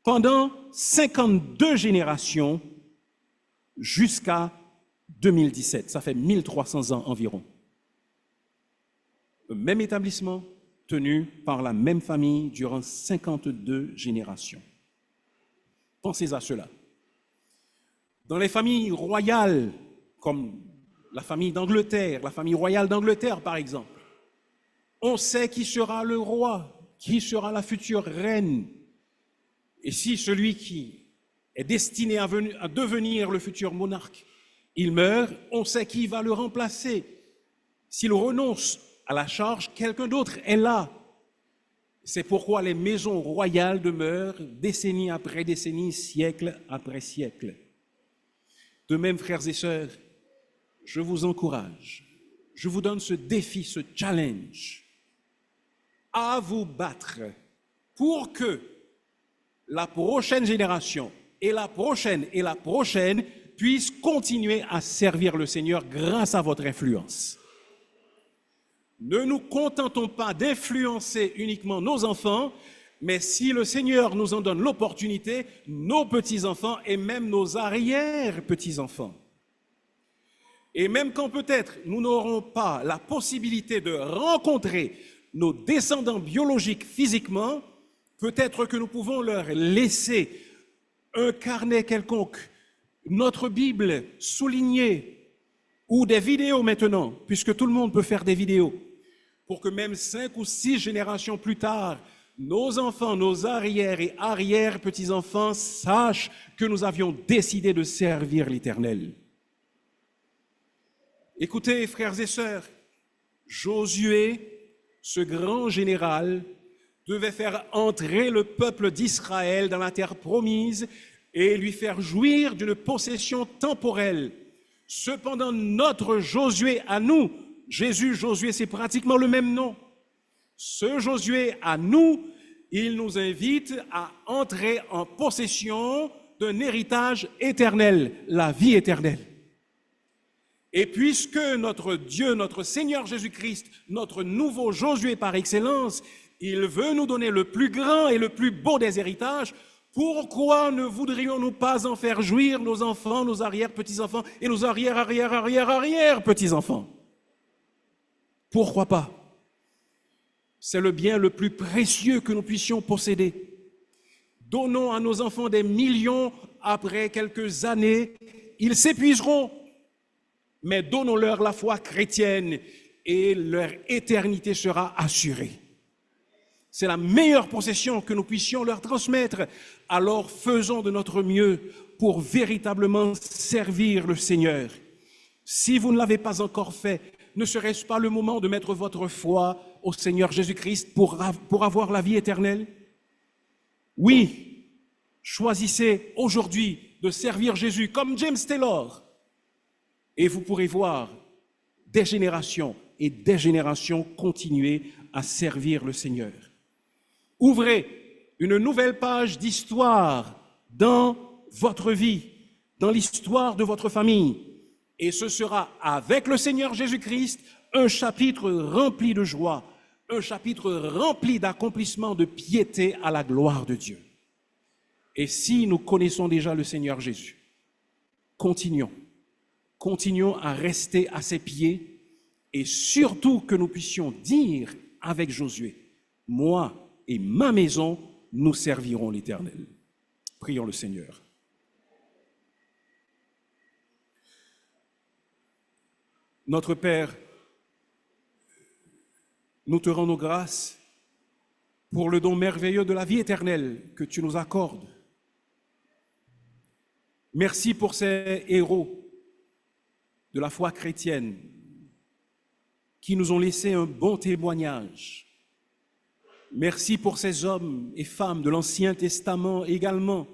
pendant 52 générations jusqu'à 2017. Ça fait 1300 ans environ. Le même établissement tenu par la même famille durant 52 générations. Pensez à cela. Dans les familles royales, comme la famille d'Angleterre, la famille royale d'Angleterre par exemple, on sait qui sera le roi, qui sera la future reine. Et si celui qui est destiné à devenir le futur monarque, il meurt, on sait qui va le remplacer. S'il renonce à la charge, quelqu'un d'autre est là. C'est pourquoi les maisons royales demeurent décennie après décennie, siècle après siècle. De même, frères et sœurs, je vous encourage, je vous donne ce défi, ce challenge, à vous battre pour que la prochaine génération et la prochaine puissent continuer à servir le Seigneur grâce à votre influence. Ne nous contentons pas d'influencer uniquement nos enfants, mais si le Seigneur nous en donne l'opportunité, nos petits-enfants et même nos arrière-petits-enfants. Et même quand peut-être nous n'aurons pas la possibilité de rencontrer nos descendants biologiques physiquement, peut-être que nous pouvons leur laisser un carnet quelconque, notre Bible soulignée, ou des vidéos maintenant, puisque tout le monde peut faire des vidéos, pour que même 5 ou 6 générations plus tard, nos enfants, nos arrières et arrière-petits-enfants sachent que nous avions décidé de servir l'Éternel. Écoutez, frères et sœurs, Josué, ce grand général, devait faire entrer le peuple d'Israël dans la terre promise et lui faire jouir d'une possession temporelle. Cependant, notre Josué à nous, Josué, c'est pratiquement le même nom. Ce Josué à nous, il nous invite à entrer en possession d'un héritage éternel, la vie éternelle. Et puisque notre Dieu, notre Seigneur Jésus-Christ, notre nouveau Josué par excellence, il veut nous donner le plus grand et le plus beau des héritages, pourquoi ne voudrions-nous pas en faire jouir nos enfants, nos arrière-petits-enfants et nos arrière-petits-enfants? Pourquoi pas? C'est le bien le plus précieux que nous puissions posséder. Donnons à nos enfants des millions, après quelques années, ils s'épuiseront. Mais donnons-leur la foi chrétienne et leur éternité sera assurée. C'est la meilleure possession que nous puissions leur transmettre. Alors faisons de notre mieux pour véritablement servir le Seigneur. Si vous ne l'avez pas encore fait, ne serait-ce pas le moment de mettre votre foi au Seigneur Jésus-Christ pour avoir la vie éternelle? Oui, choisissez aujourd'hui de servir Jésus comme James Taylor. Et vous pourrez voir des générations et des générations continuer à servir le Seigneur. Ouvrez une nouvelle page d'histoire dans votre vie, dans l'histoire de votre famille. Et ce sera avec le Seigneur Jésus-Christ un chapitre rempli de joie, un chapitre rempli d'accomplissements de piété à la gloire de Dieu. Et si nous connaissons déjà le Seigneur Jésus, continuons à rester à ses pieds et surtout que nous puissions dire avec Josué, moi et ma maison, nous servirons l'Éternel. Prions le Seigneur. Notre Père, nous te rendons grâce pour le don merveilleux de la vie éternelle que tu nous accordes. Merci pour ces héros de la foi chrétienne qui nous ont laissé un bon témoignage. Merci pour ces hommes et femmes de l'Ancien Testament également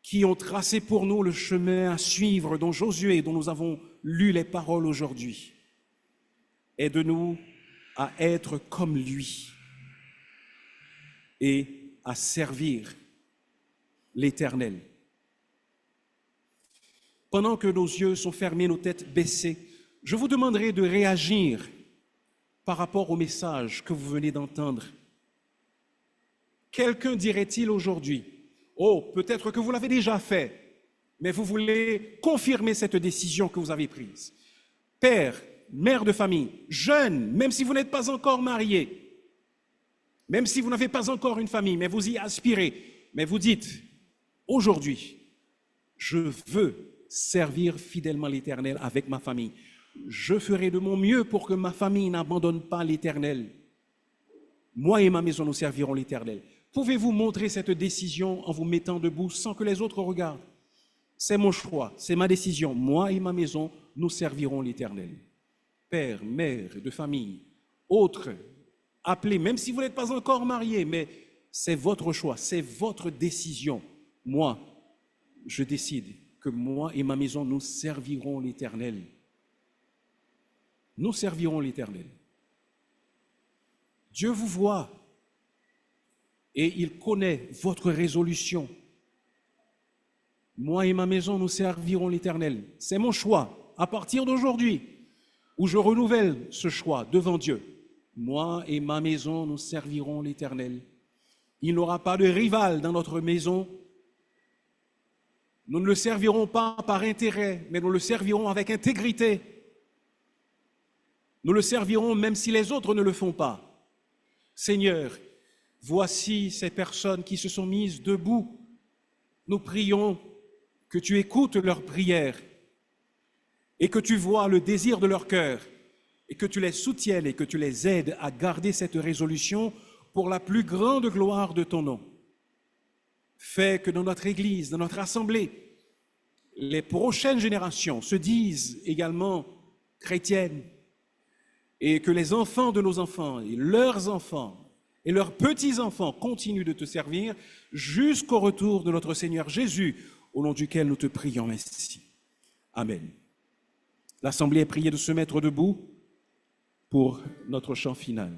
qui ont tracé pour nous le chemin à suivre dont Josué, dont nous avons lu les paroles aujourd'hui. Aide-nous à être comme lui et à servir l'Éternel. Pendant que nos yeux sont fermés, nos têtes baissées, je vous demanderai de réagir par rapport au message que vous venez d'entendre. Quelqu'un dirait-il aujourd'hui, oh, peut-être que vous l'avez déjà fait, mais vous voulez confirmer cette décision que vous avez prise. Père, mère de famille, jeune, même si vous n'êtes pas encore marié, même si vous n'avez pas encore une famille, mais vous y aspirez, mais vous dites, aujourd'hui, Je veux servir fidèlement l'Éternel avec ma famille. Je ferai de mon mieux pour que ma famille n'abandonne pas l'Éternel. Moi et ma maison, nous servirons l'Éternel. Pouvez-vous montrer cette décision en vous mettant debout sans que les autres regardent? C'est mon choix, c'est ma décision. Moi et ma maison, nous servirons l'Éternel. Père, mère de famille, autres, appelez, même si vous n'êtes pas encore mariés, mais c'est votre choix, c'est votre décision. Moi, je décide que moi et ma maison, nous servirons l'Éternel. Nous servirons l'Éternel. Dieu vous voit et il connaît votre résolution. Moi et ma maison, nous servirons l'Éternel. C'est mon choix, à partir d'aujourd'hui, où je renouvelle ce choix devant Dieu. Moi et ma maison, nous servirons l'Éternel. Il n'y aura pas de rival dans notre maison. Nous ne le servirons pas par intérêt, mais nous le servirons avec intégrité. Nous le servirons même si les autres ne le font pas. Seigneur, voici ces personnes qui se sont mises debout. Nous prions que tu écoutes leurs prières et que tu vois le désir de leur cœur et que tu les soutiennes et que tu les aides à garder cette résolution pour la plus grande gloire de ton nom. Fais que dans notre Église, dans notre assemblée, les prochaines générations se disent également chrétiennes et que les enfants de nos enfants et leurs petits-enfants continuent de te servir jusqu'au retour de notre Seigneur Jésus, au nom duquel nous te prions ainsi. Amen. L'Assemblée est priée de se mettre debout pour notre chant final.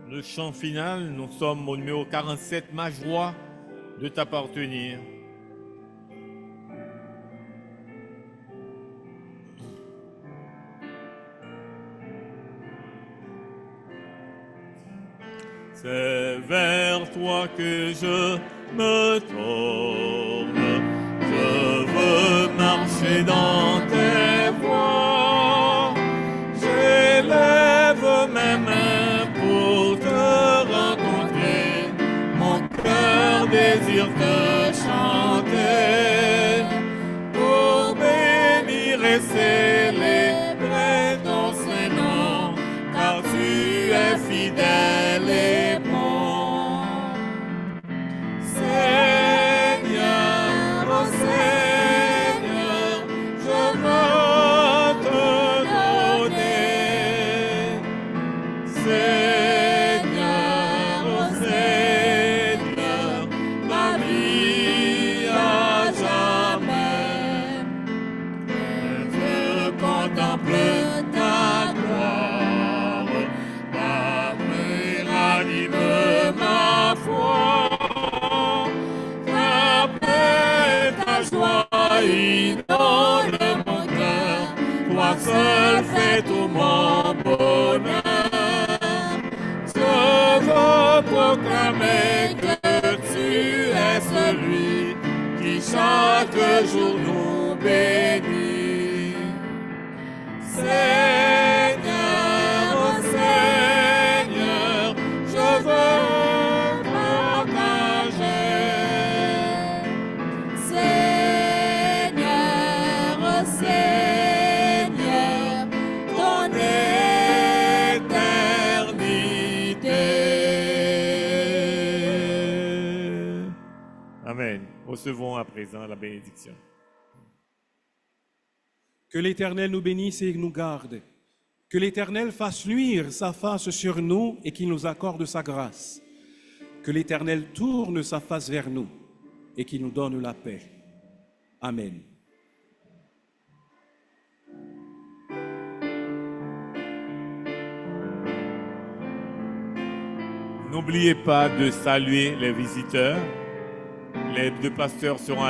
Le chant final, nous sommes au numéro 47, ma joie de t'appartenir. C'est vers toi que je me tourne, je veux marcher dans tes voies, j'élève mes mains pour te rencontrer, mon cœur désire te chanter, pour bénir et célébrer ton Saint-Nom, car tu es fidèle et bon. Seigneur, oh Seigneur, je veux te donner. Seigneur, oh Seigneur, ma vie à jamais. Je contemple ta gloire, ranime ma foi, ta paix, ta joie inonde mon cœur, toi seul fais tout mon bonheur. Je veux proclamer que tu es celui qui chaque jour nous bénit. Seigneur, oh Seigneur, je veux partager. Seigneur, oh Seigneur, ton Éternité. Amen. Recevons à présent la bénédiction. Que l'Éternel nous bénisse et nous garde. Que l'Éternel fasse luire sa face sur nous et qu'il nous accorde sa grâce. Que l'Éternel tourne sa face vers nous et qu'il nous donne la paix. Amen. N'oubliez pas de saluer les visiteurs. Les deux pasteurs seront